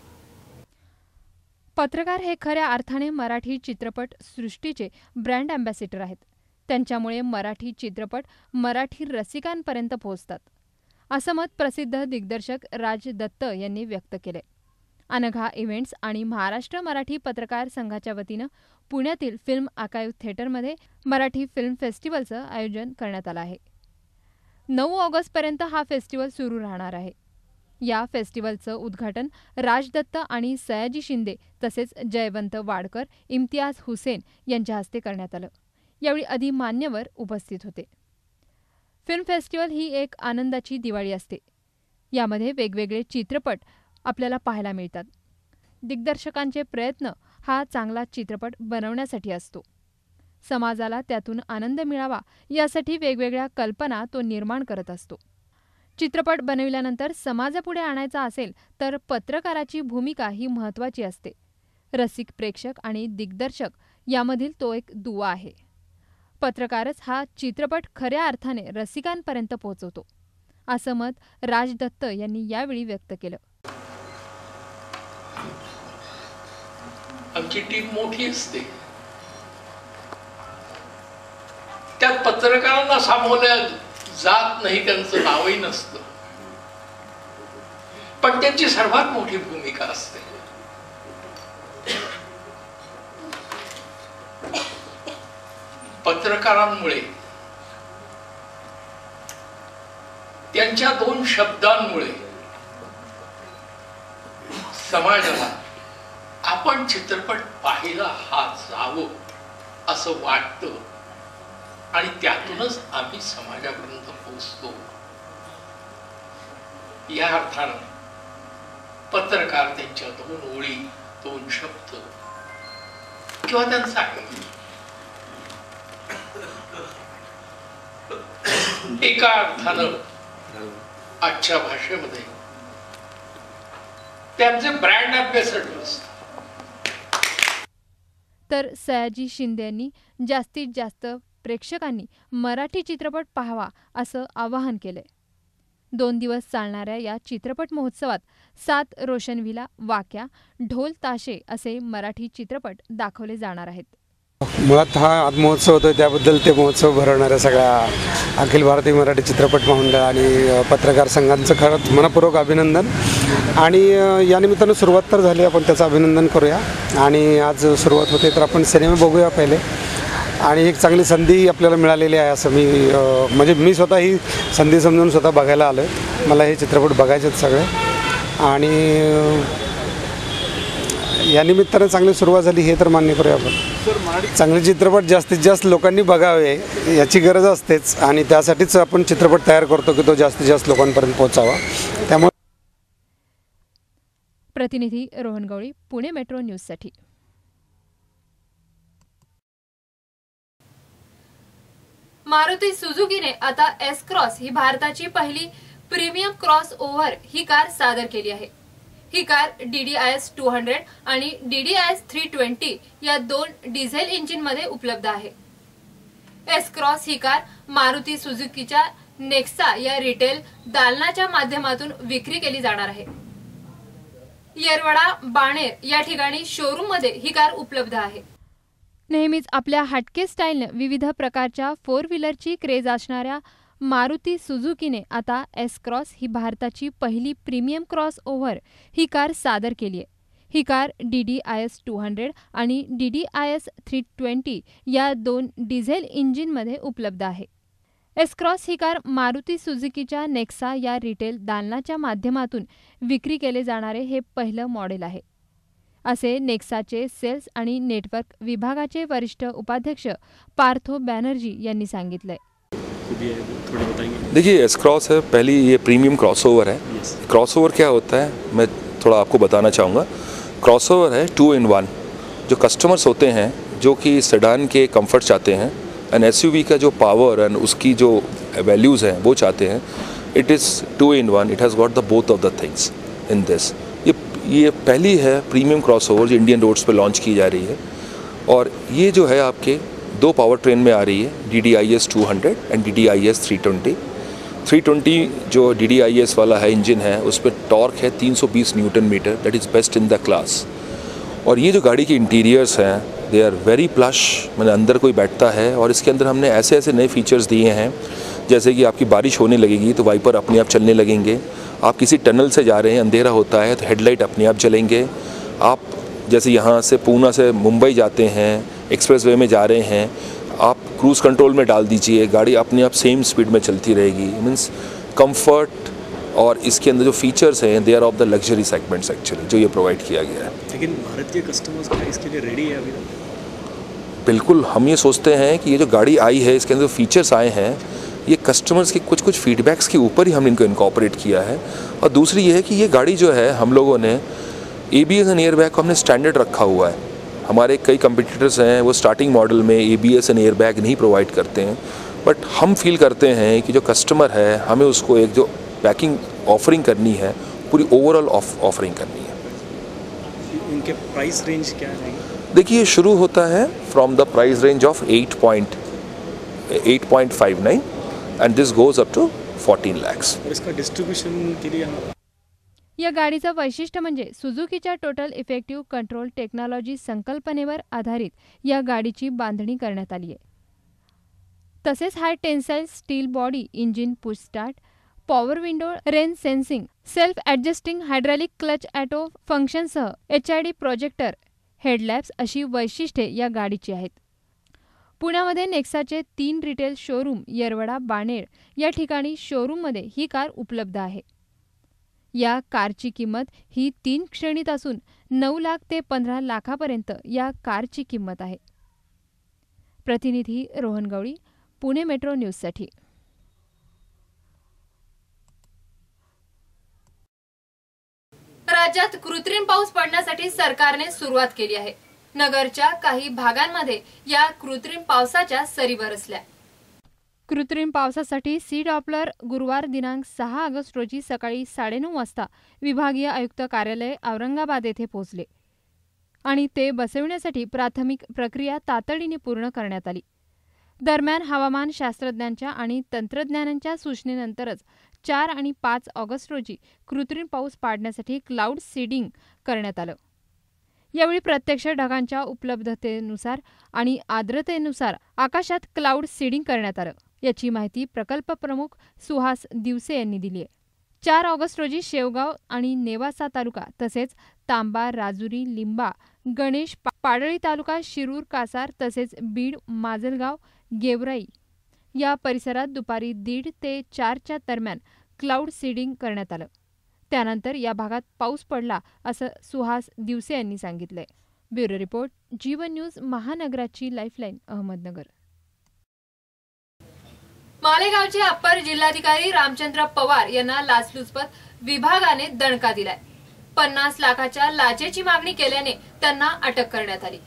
Speaker 12: पत्रकार हे खऱ्या अर्थाने मराठी चित्रपट सृष्टीचे ब्रँड अँबॅसिडर आहेत. त्यांच्यामुळे मराठी चित्रपट मराठी रसिकांपर्यंत पोहोचतात, असं मत प्रसिद्ध दिग्दर्शक राज दत्त यांनी व्यक्त केले. अनघा इव्हेंट्स आणि महाराष्ट्र मराठी पत्रकार संघाच्या वतीनं पुण्यातील फिल्म आर्काइव्ह थिएटरमध्ये मराठी फिल्म फेस्टिवलचं आयोजन करण्यात आलं आहे. 9 ऑगस्टपर्यंत हा फेस्टिवल सुरू राहणार आहे. या फेस्टिवलचं उद्घाटन राज दत्त आणि सयाजी शिंदे तसेच जयवंत वाडकर, इम्तियाज हुसेन यांच्या हस्ते करण्यात आलं. यावेळी आदी मान्यवर उपस्थित होते. फिल्म फेस्टिवल ही एक आनंदाची दिवाळी असते. यामध्ये वेगवेगळे चित्रपट आपल्याला पाहायला मिळतात. दिग्दर्शकांचे प्रयत्न हा चांगला चित्रपट बनवण्यासाठी असतो. समाजाला त्यातून आनंद मिळावा यासाठी वेगवेगळ्या कल्पना तो निर्माण करत असतो. चित्रपट बनविल्यानंतर समाजापुढे आणायचा असेल तर पत्रकाराची भूमिका ही महत्त्वाची असते. रसिक, प्रेक्षक आणि दिग्दर्शक यामधील तो एक दुवा आहे. पत्रकारच हा चित्रपट खऱ्या अर्थाने रसिकांपर्यंत पोहोचवतो, असं मत राज दत्त यांनी यावेळी व्यक्त केलं.
Speaker 16: आमची टीम मोठी असते, त्यात पत्रकारांना सामोऱ्या जात नाही, त्यांचं नावही नसतं, पण त्यांची सर्वात मोठी भूमिका असते. पत्रकारांमुळे, त्यांच्या 2 शब्दांमुळे समाजाला आपण चित्रपट पाहायला जावं असं वाटतं आणि त्यातूनच आम्ही समाजापर्यंत पोहोचतो. या अर्थानं पत्रकार त्यांच्या 2 ओळी, 2 शब्द किंवा त्यांचा एका अर्थानं आजच्या भाषेमध्ये त्यांचे ब्रँड अँबॅसेडर असतात.
Speaker 12: तर सयाजी शिंदे यांनी जास्तीत जास्त प्रेक्षकांनी मराठी चित्रपट पाहावा असं आवाहन केलंय. 2 दिवस चालणाऱ्या या चित्रपट महोत्सवात 7 रोशनविला, वाक्या, ढोल ताशे असे मराठी चित्रपट दाखवले जाणार आहेत.
Speaker 17: मुळात हा आज महोत्सव होतो, त्याबद्दल ते महोत्सव भरवणाऱ्या सगळ्या अखिल भारतीय मराठी चित्रपट महामंडळ आणि पत्रकार संघांचं खरंच मनपूर्वक अभिनंदन. आणि या निमित्तानं सुरुवात तर झाली, आपण त्याचं अभिनंदन करूया. आणि आज सुरुवात होते तर आपण सिनेमा बघूया पहिले. आणि एक चांगली संधी आपल्याला मिळालेली आहे असं मी स्वतः ही संधी समजून स्वतः बघायला आलो आहे. मला हे चित्रपट बघायचे आहेत सगळे. आणि या निमित्तानं चांगली सुरुवात झाली हे तर मान्य करूया आपण. चांगले चित्रपट जास्तीत जास्त लोकांनी बघावे याची गरज असतेच आणि त्यासाठीच आपण चित्रपट तयार करतो की तो जास्तीत जास्त लोकांपर्यंत पोहोचावा. त्यामुळे
Speaker 12: प्रतिनिधी रोहन गवळी, पुणे मेट्रो न्यूजसाठी.
Speaker 1: मारुती सुझुकीने आता S-क्रॉस ही भारताची पहिली प्रीमियम क्रॉस ओव्हर ही कार सादर केली आहे. ही कार DDIS 200 आणि DDIS 320 या 2 डिझेल इंजिनमध्ये उपलब्ध आहे. S-क्रॉस ही कार मारुती सुझुकीच्या नेक्सा या रिटेल दालनाच्या माध्यमातून विक्री केली जाणार आहे. येरवडा, बाणेर या ठिकाणी शोरूम मध्ये ही कार उपलब्ध आहे.
Speaker 12: नेहमीच आपल्या हटके स्टाईलने विविध प्रकारच्या 4 व्हीलरची क्रेज असणाऱ्या मारुती सुझुकीने आता S-क्रॉस ही भारताची पहिली प्रीमियम क्रॉस ओव्हर ही कार सादर केली आहे. ही कार DDIS 200 आणि DDIS 320 या 2 डिझेल इंजिनमध्ये उपलब्ध आहे. S-क्रॉस ही कार मारुती सुझुकीच्या नेक्सा या रिटेल दालनाच्या माध्यमातून विक्री केले जाणारे हे पहिलं मॉडेल आहे, असे नेक्साचे सेल्स आणि नेटवर्क विभागाचे वरिष्ठ उपाध्यक्ष पार्थो बॅनर्जी यांनी सांगितले.
Speaker 18: देखिए S-क्रॉस है, पहली ये प्रीमियम क्रॉसओवर है. क्रॉसओवर क्या होता है मैं थोड़ा आपको बताना चाहूँगा. क्रॉसओवर है 2 in 1. जो कस्टमर्स होते हैं जो कि सेडान के कंफर्ट चाहते हैं एंड SUV का जो पावर एंड उसकी जो वैल्यूज़ हैं वो चाहते हैं, it is 2 in 1. It has got the both of the things in this. ये पहली है प्रीमियम क्रॉसओवर जो इंडियन रोड्स पे लॉन्च की जा रही है. और ये जो है आपके 2 पावर ट्रेन में आ रही है, DDIS 200 एंड DDIS 320. 320 जो DDIS वाला है इंजन है उस पर टॉर्क है 320 newton metre, that is best in the class. और ये जो गाड़ी के इंटीरियर्स हैं दे आर वेरी प्लश, मैंने अंदर कोई बैठता है. और इसके अंदर हमने ऐसे ऐसे नए फीचर्स दिए हैं जैसे कि आपकी बारिश होने लगेगी तो वाइपर अपने आप चलने लगेंगे. आप किसी टनल से जा रहे हैं, अंधेरा होता है तो हेडलाइट अपने आप जलेंगे. आप जैसे यहाँ से पूना से मुंबई जाते हैं, एक्सप्रेसवे में जा रहे हैं, आप क्रूज़ कंट्रोल में डाल दीजिए, गाड़ी अपने आप सेम स्पीड में चलती रहेगी. मीन्स कंफर्ट और इसके अंदर जो फीचर्स हैं they R of the luxury segments actually जो ये प्रोवाइड किया गया है.
Speaker 19: लेकिन भारत के कस्टमर्स क्या इसके लिए रेडी है अभी?
Speaker 18: बिल्कुल, हम ये सोचते हैं कि ये जो गाड़ी आई है इसके अंदर जो फीचर्स आए हैं ये कस्टमर्स के कुछ फीडबैक्स के ऊपर ही हमने इनको इनकॉर्पोरेट किया है. और दूसरी ये है कि ये गाड़ी जो है हम लोगों ने ABS एंड एयरबैग को हमने स्टैंडर्ड रखा हुआ है. हमारे कई कंपटीटर्स हैं वो स्टार्टिंग मॉडल में ABS एंड एयरबैग नहीं प्रोवाइड करते हैं, बट हम फील करते हैं कि जो कस्टमर है हमें उसको एक जो पैकिंग ऑफरिंग करनी है पूरी ओवरऑल ऑफरिंग करनी है.
Speaker 19: इनके प्राइस रेंज क्या है?
Speaker 18: देखिए शुरू होता है from the price range of 8.59 and this goes up to 14 lakhs.
Speaker 19: और इसका डिस्ट्रीब्यूशन के लिए
Speaker 12: या गाडीचं वैशिष्ट्य म्हणजे सुझुकीच्या टोटल इफेक्टिव्ह कंट्रोल टेक्नॉलॉजी संकल्पनेवर आधारित या गाडीची बांधणी करण्यात आली आहे. तसेच high tensile steel body, engine push start, power window, rain sensing, self adjusting hydraulic clutch auto फंक्शनसह HID प्रोजेक्टर, हेडलॅम्प्स अशी वैशिष्ट्ये या गाडीची आहेत. पुण्यामध्ये नेक्साचे 3 रिटेल शोरूम येरवडा, बाणेर या ठिकाणी शोरूममध्ये ही कार उपलब्ध आहे. या कारची किंमत ही 3 श्रेणीत असून 9 लाख ते 15 लाखापर्यंत या कारची किंमत आहे. प्रतिनिधी रोहन गवळी, पुणे मेट्रो न्यूजसाठी.
Speaker 1: राज्यात कृत्रिम पाऊस पडण्यासाठी सरकारने सुरुवात केली आहे. नगरच्या काही भागांमध्ये या कृत्रिम पावसाच्या सरी बरसल्या.
Speaker 12: कृत्रिम पावसासाठी सी डॉपलर गुरुवार दिनांक 6 ऑगस्ट रोजी सकाळी 9:30 वाजता विभागीय आयुक्त कार्यालय औरंगाबाद येथे पोहोचले आणि ते बसविण्यासाठी प्राथमिक प्रक्रिया तातडीने पूर्ण करण्यात आली. दरम्यान हवामान शास्त्रज्ञांच्या आणि तंत्रज्ञानांच्या सूचनेनंतरच 4 आणि 5 ऑगस्ट रोजी कृत्रिम पाऊस पाडण्यासाठी क्लाउड सीडिंग करण्यात आलं. यावेळी प्रत्यक्ष ढगांच्या उपलब्धतेनुसार आणि आर्द्रतेनुसार आकाशात क्लाउड सीडिंग करण्यात आलं. याची माहिती प्रकल्प प्रमुख सुहास दिवसे यांनी दिली आहे. 4 ऑगस्ट रोजी शेवगाव आणि नेवासा तालुका तसेच तांबा, राजुरी, लिंबा, गणेश, पाडळी तालुका, शिरूर, कासार तसेच बीड, माजलगाव, गेवराई या परिसरात दुपारी 1:30 ते 4च्या दरम्यान क्लाउड सीडिंग करण्यात आलं. त्यानंतर या भागात पाऊस पडला असं सुहास दिवसे यांनी सांगितलंय. ब्युरो रिपोर्ट, जीवन न्यूज, महानगराची लाईफलाईन, अहमदनगर.
Speaker 1: मालेगावचे अप्पर जिल्हाधिकारी रामचंद्र पवार यांना लाचलुचपत विभागाने दणका दिलाय. 50 लाखाच्या लाचेची मागणी केल्याने त्यांना अटक करण्यात आली.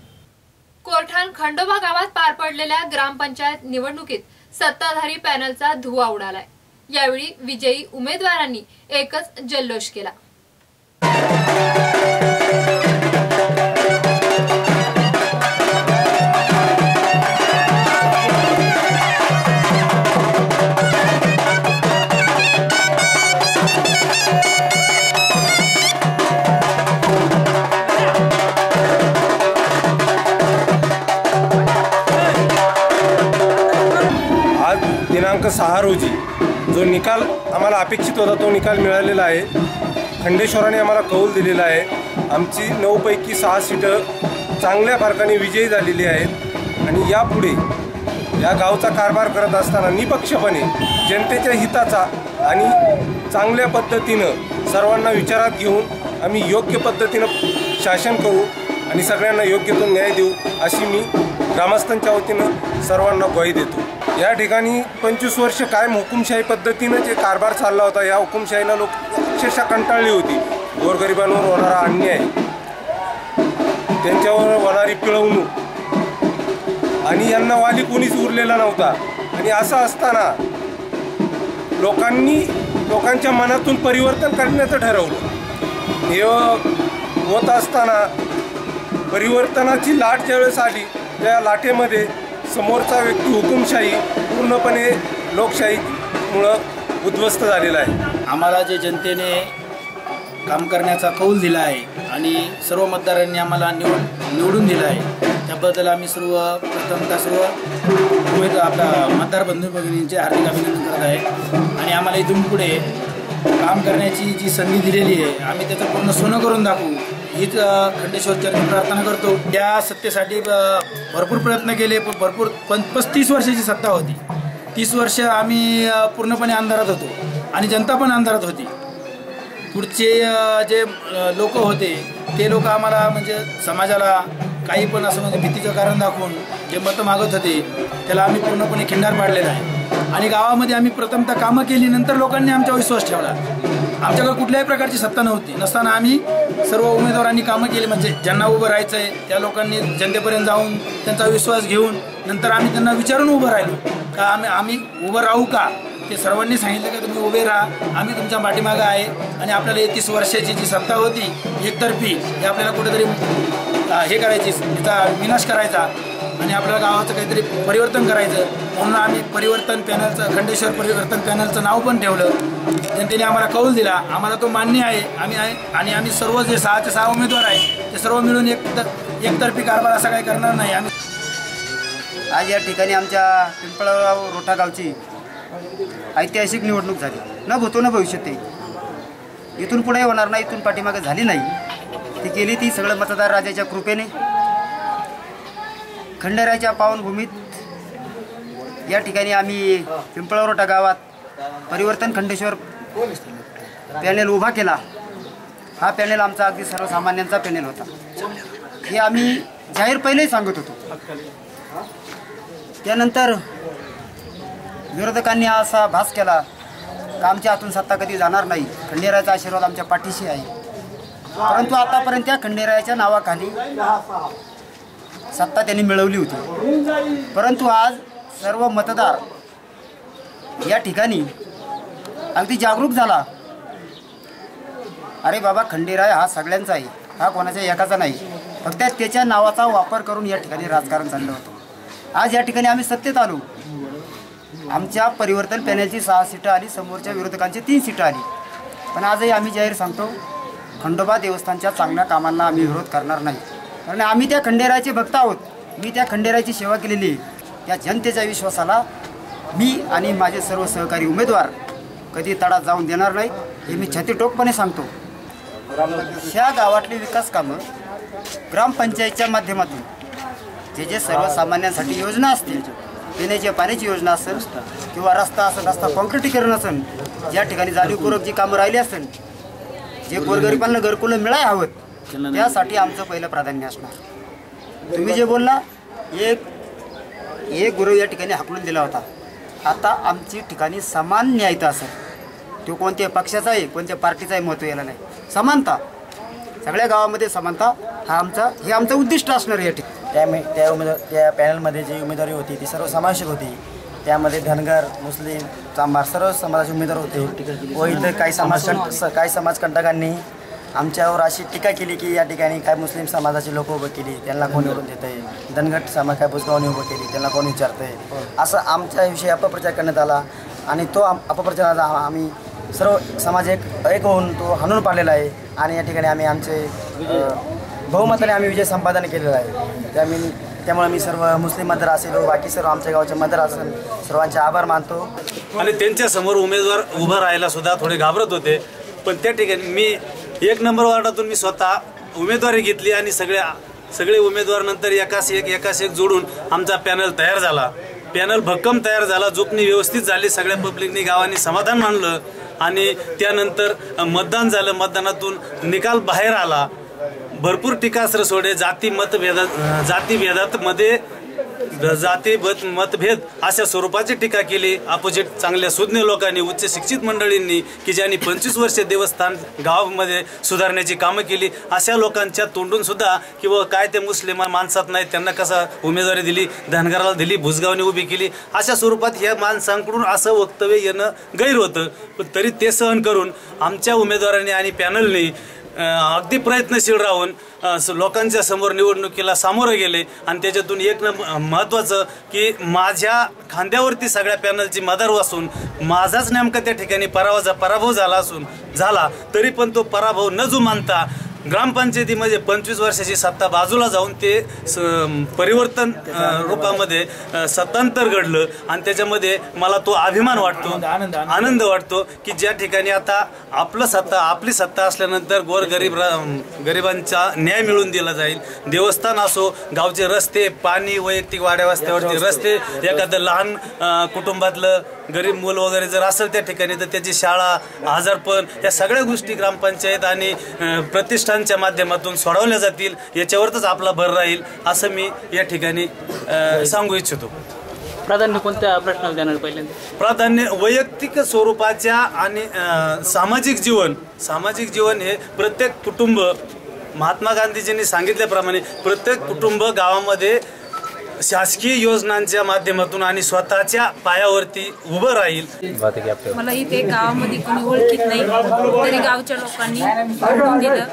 Speaker 1: कोरठाण खंडोबा गावात पार पडलेल्या ग्रामपंचायत निवडणुकीत सत्ताधारी पॅनलचा धुव्वा उडालाय. यावेळी विजयी उमेदवारांनी एकच जल्लोष केला.
Speaker 20: दिनांक 6 रोजी जो निकाल आम्हाला अपेक्षित होता तो निकाल मिळालेला आहे. खंडेश्वराने आम्हाला कौल दिलेला आहे. आमची 9 पैकी 6 सीटं चांगल्या फरकाने विजयी झालेली आहेत आणि यापुढे या गावचा कारभार करत असताना निपक्षपणे जनतेच्या हिताचा आणि चांगल्या पद्धतीनं सर्वांना विचारात घेऊन आम्ही योग्य पद्धतीनं शासन करू आणि सगळ्यांना योग्य तो न्याय देऊ अशी मी ग्रामस्थांच्या वतीनं सर्वांना ग्वाही देतो. या ठिकाणी 25 वर्ष कायम हुकुमशाही पद्धतीनं जे कारभार चालला होता, या हुकुमशाहीला लोक अक्षरशः कंटाळली होती. गोरगरिबांवर होणारा अन्याय, त्यांच्यावर होणारी पिळवणूक आणि यांना वाली कोणीच उरलेला नव्हता. आणि असं असताना लोकांच्या मनातून परिवर्तन करण्याचं ठरवलं. हे होत असताना परिवर्तनाची लाट ज्यावेळेस आली, त्या लाटेमध्ये समोरचा व्यक्ती हुकुमशाही पूर्णपणे लोकशाहीमुळं उद्ध्वस्त झालेला आहे.
Speaker 21: आम्हाला जे जनतेने काम करण्याचा कौल दिला आहे आणि सर्व मतदारांनी आम्हाला निवडून दिलं आहे, त्याबद्दल आम्ही सर्व आपला मतदार बंधू भगिनींचे हार्दिक अभिनंदन करत आहे. आणि आम्हाला इथून पुढे काम करण्याची जी संधी दिलेली आहे, आम्ही त्याचं पूर्ण सोनं करून दाखवू हीच खंडेश्वरचरणी प्रार्थना करतो. त्या सत्तेसाठी भरपूर प्रयत्न केले. भरपूर 35 वर्षाची सत्ता होती. 30 वर्ष आम्ही पूर्णपणे अंधारात होतो आणि जनता पण अंधारात होती. पुढचे जे लोक होते ते लोक आम्हाला म्हणजे समाजाला काही पण असं म्हणजे भीतीचं कारण दाखवून जे मतं मागत होते त्याला आम्ही पूर्णपणे खिंडार पाडलेला आहे. आणि गावामध्ये आम्ही प्रथमतः कामं केली, नंतर लोकांनी आमच्यावर विश्वास ठेवला. आमच्याकडे कुठल्याही प्रकारची सत्ता नसताना आम्ही सर्व उमेदवारांनी कामं केली. म्हणजे ज्यांना उभं राहायचं आहे त्या लोकांनी जनतेपर्यंत जाऊन त्यांचा विश्वास घेऊन नंतर आम्ही त्यांना विचारून उभं राहिलो का आम्ही उभं राहू का. ते सर्वांनी सांगितलं का तुम्ही उभे राहा, आम्ही तुमच्या पाठीमागं आहे. आणि आपल्याला 30 वर्षाची जी सत्ता होती एकतर्फी, हे आपल्याला कुठेतरी हे करायची, तिचा विनाश करायचा आणि आपल्या गावाचं काहीतरी परिवर्तन करायचं. म्हणून आम्ही परिवर्तन पॅनलचं, खंडेश्वर परिवर्तन पॅनलचं नाव पण ठेवलं. जनतेने आम्हाला कौल दिला, आम्हाला तो मान्य आहे. आम्ही सर्व जे 6चे 6 उमेदवार आहे ते सर्व मिळून एकतर्फी कारभार असा काही करणार नाही.
Speaker 22: आज या ठिकाणी आमच्या पिंपळगाव रोठा गावची ऐतिहासिक निवडणूक झाली. न भूतो न भविष्यते, इथून पुढे होणार नाही, इथून पाठीमागे झाली नाही. ती केली ती सगळं मतदार राजाच्या कृपेने. खंडेरायाच्या पावनभूमीत या ठिकाणी आम्ही पिंपळावरोटा गावात परिवर्तन खंडेश्वर पॅनेल उभा केला. हा पॅनेल आमचा अगदी सर्वसामान्यांचा पॅनेल होता. हे आम्ही जाहीर पहिलेही सांगत होतो. त्यानंतर विरोधकांनी असा भास केला की आमच्या हातून सत्ता कधी जाणार नाही, खंडेरायाचा आशीर्वाद आमच्या पाठीशी आहे. परंतु आतापर्यंत त्या खंडेरायाच्या नावाखाली सत्ता त्यांनी मिळवली होती. परंतु आज सर्व मतदार या ठिकाणी अगदी जागरूक झाला. अरे बाबा, खंडेराय हा सगळ्यांचा आहे, हा कोणाच्या एकाचा नाही. फक्त त्याच्या नावाचा वापर करून या ठिकाणी राजकारण चाललं होतं. आज या ठिकाणी आम्ही सत्तेत आलो. आमच्या परिवर्तन पॅनेलची 6 सीटं आली, समोरच्या विरोधकांची 3 सीटं आली. पण आजही आम्ही जाहीर सांगतो, खंडोबा देवस्थानच्या चांगल्या कामांना आम्ही विरोध करणार नाही. कारण आम्ही त्या खंडेरायाचे भक्त आहोत. मी त्या खंडेरायाची सेवा केलेली आहे. त्या जनतेच्या विश्वासाला मी आणि माझे सर्व सहकारी उमेदवार कधी तडा जाऊन देणार नाही, हे मी छातीटोकपणे सांगतो. ह्या गावातली विकास कामं ग्रामपंचायतच्या माध्यमातून जे सर्वसामान्यांसाठी योजना असतील, पिण्याच्या पाण्याची योजना असेल किंवा रस्ता असेल, रस्ता कॉन्क्रिटीकरण असेल, ज्या ठिकाणी जाणीवपूर्वक जी कामं राहिली असेल, जे गोरगरिबांना घरकुलं मिळायला हवं, त्यासाठी आमचं पहिलं प्राधान्य असणार. तुम्ही जे बोलला, एक गुरु या ठिकाणी हाकलून दिला होता. आता आमची ठिकाणी समान न्यायता असेल, तो कोणत्या पक्षाचा आहे, कोणत्या पार्टीचा आहे महत्त्व याला नाही. समानता, सगळ्या गावामध्ये समानता हे आमचं उद्दिष्ट असणार आहे.
Speaker 21: त्या पॅनलमध्ये जी उमेदवारी होती ती सर्वसमावेशक होती. त्यामध्ये धनगर, मुस्लिम, चांभार सर्व समाजाचे उमेदवार होते. व इथं काही समाजकंटकांनी आमच्यावर अशी टीका केली की या ठिकाणी काय मुस्लिम समाजाची लोक उभं केली, त्यांना कोण निवडून देत आहे, धनगट समाज काय बुजगावणी उभं केली, त्यांना कोण विचारतं आहे, असं आमच्याविषयी अपप्रचार करण्यात आला. आणि तो अपप्रचाराचा आम्ही सर्व समाज एक होऊन तो हाणून पाडलेला आहे. आणि या ठिकाणी आम्ही आमचे बहुमताने आम्ही विजय संपादन केलेला आहे. त्यामुळे मी सर्व मुस्लिम मतदार असेल व बाकी सर्व आमच्या गावचे मतदार असेल सर्वांचे आभार मानतो.
Speaker 2: आणि त्यांच्यासमोर उमेदवार उभं राहायला सुद्धा थोडे घाबरत होते. पण त्या ठिकाणी मी 1 नंबर वार्डातून मी स्वतः उमेदवारी घेतली आणि सगळे उमेदवार नंतर एकास एक जोडून आमचा पॅनल तयार झाला. पॅनल भक्कम तयार झाला, जोखणी व्यवस्थित झाली, सगळ्या पब्लिकनी गावांनी समाधान मानलं. आणि त्यानंतर मतदान झालं. मतदानातून निकाल बाहेर आला. भरपूर टीकास्त्र सोडे, जाती मतभेद अशा स्वरूपाची टीका केली अपोजिट चांगल्या सुज्ञ लोकांनी, उच्च शिक्षित मंडळींनी की ज्यांनी 25 वर्षे देवस्थान गावामध्ये सुधारण्याची कामं केली. अशा लोकांच्या तोंडून सुद्धा किंवा काय ते मुस्लिम माणसात नाहीत, त्यांना कसा उमेदवारी दिली, धनगराला दिली, भुजगावने उभी केली, अशा स्वरूपात ह्या माणसांकडून असं वक्तव्य येणं गैर होतं. पण तरी ते सहन करून आमच्या उमेदवारांनी आणि पॅनलने अगदी प्रयत्नशील राहून लोकांच्या समोर निवडणुकीला सामोरं गेले. आणि त्याच्यातून एक महत्त्वाचं की माझ्या खांद्यावरती सगळ्या पॅनलची मदार वासून माझाच नेमका त्या ठिकाणी पराभव झाला तरी पण तो पराभव न जुमानता ग्रामपंचायतीमध्ये 25 वर्षाची सत्ता बाजूला जाऊन ते परिवर्तन रूपामध्ये सत्तांतर घडलं. आणि त्याच्यामध्ये मला तो अभिमान वाटतो, आनंद वाटतो की ज्या ठिकाणी आता आपली सत्ता असल्यानंतर गरिबांचा न्याय मिळवून दिला जाईल. देवस्थान असो, गावचे रस्ते, पाणी, वैयक्तिक वाड्या वस्त्यावरचे रस्ते, एखादं लहान कुटुंबातलं गरीब मूल वगैरे जर असेल त्या ठिकाणी तर त्याची शाळा, आजारपण, या सगळ्या गोष्टी ग्रामपंचायत आणि प्रतिष्ठानच्या माध्यमातून सोडवल्या जातील. याच्यावरच आपला भर राहील असं मी या ठिकाणी सांगू इच्छितो.
Speaker 3: प्राधान्य कोणत्या प्रश्नाला देणार? पहिल्यांदा
Speaker 2: प्राधान्य वैयक्तिक स्वरूपाच्या आणि सामाजिक जीवन हे प्रत्येक कुटुंब, महात्मा गांधीजींनी सांगितल्याप्रमाणे प्रत्येक कुटुंब गावामध्ये शासकीय योजनांच्या माध्यमातून आणि स्वतःच्या पायावरती उभं राहील.
Speaker 23: मला इथे गावामध्ये कोणी ओळखीत नाही, तरी गावच्या लोकांनी निवडून दिलं.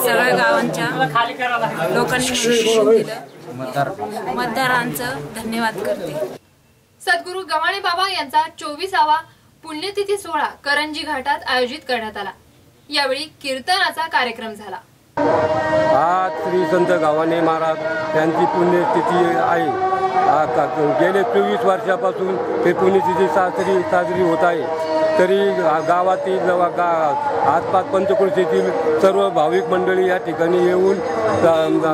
Speaker 23: सगळ्या गावांच्या लोकांनी निवडून दिलं. मतदारांचं धन्यवाद करते.
Speaker 1: सद्गुरू गव्हाणे बाबा यांचा 24वा पुण्यतिथी सोहळा करंजी घाटात आयोजित करण्यात आला. यावेळी कीर्तनाचा कार्यक्रम झाला.
Speaker 24: आज श्री संत गव्हाणे महाराज यांची पुण्यतिथी आहे. गेले 24 वर्षापासून ते पुण्यतिथी साजरी होत आहे. तरी गावातील आसपास पंचक्रोशीतील सर्व भाविक मंडळी या ठिकाणी येऊन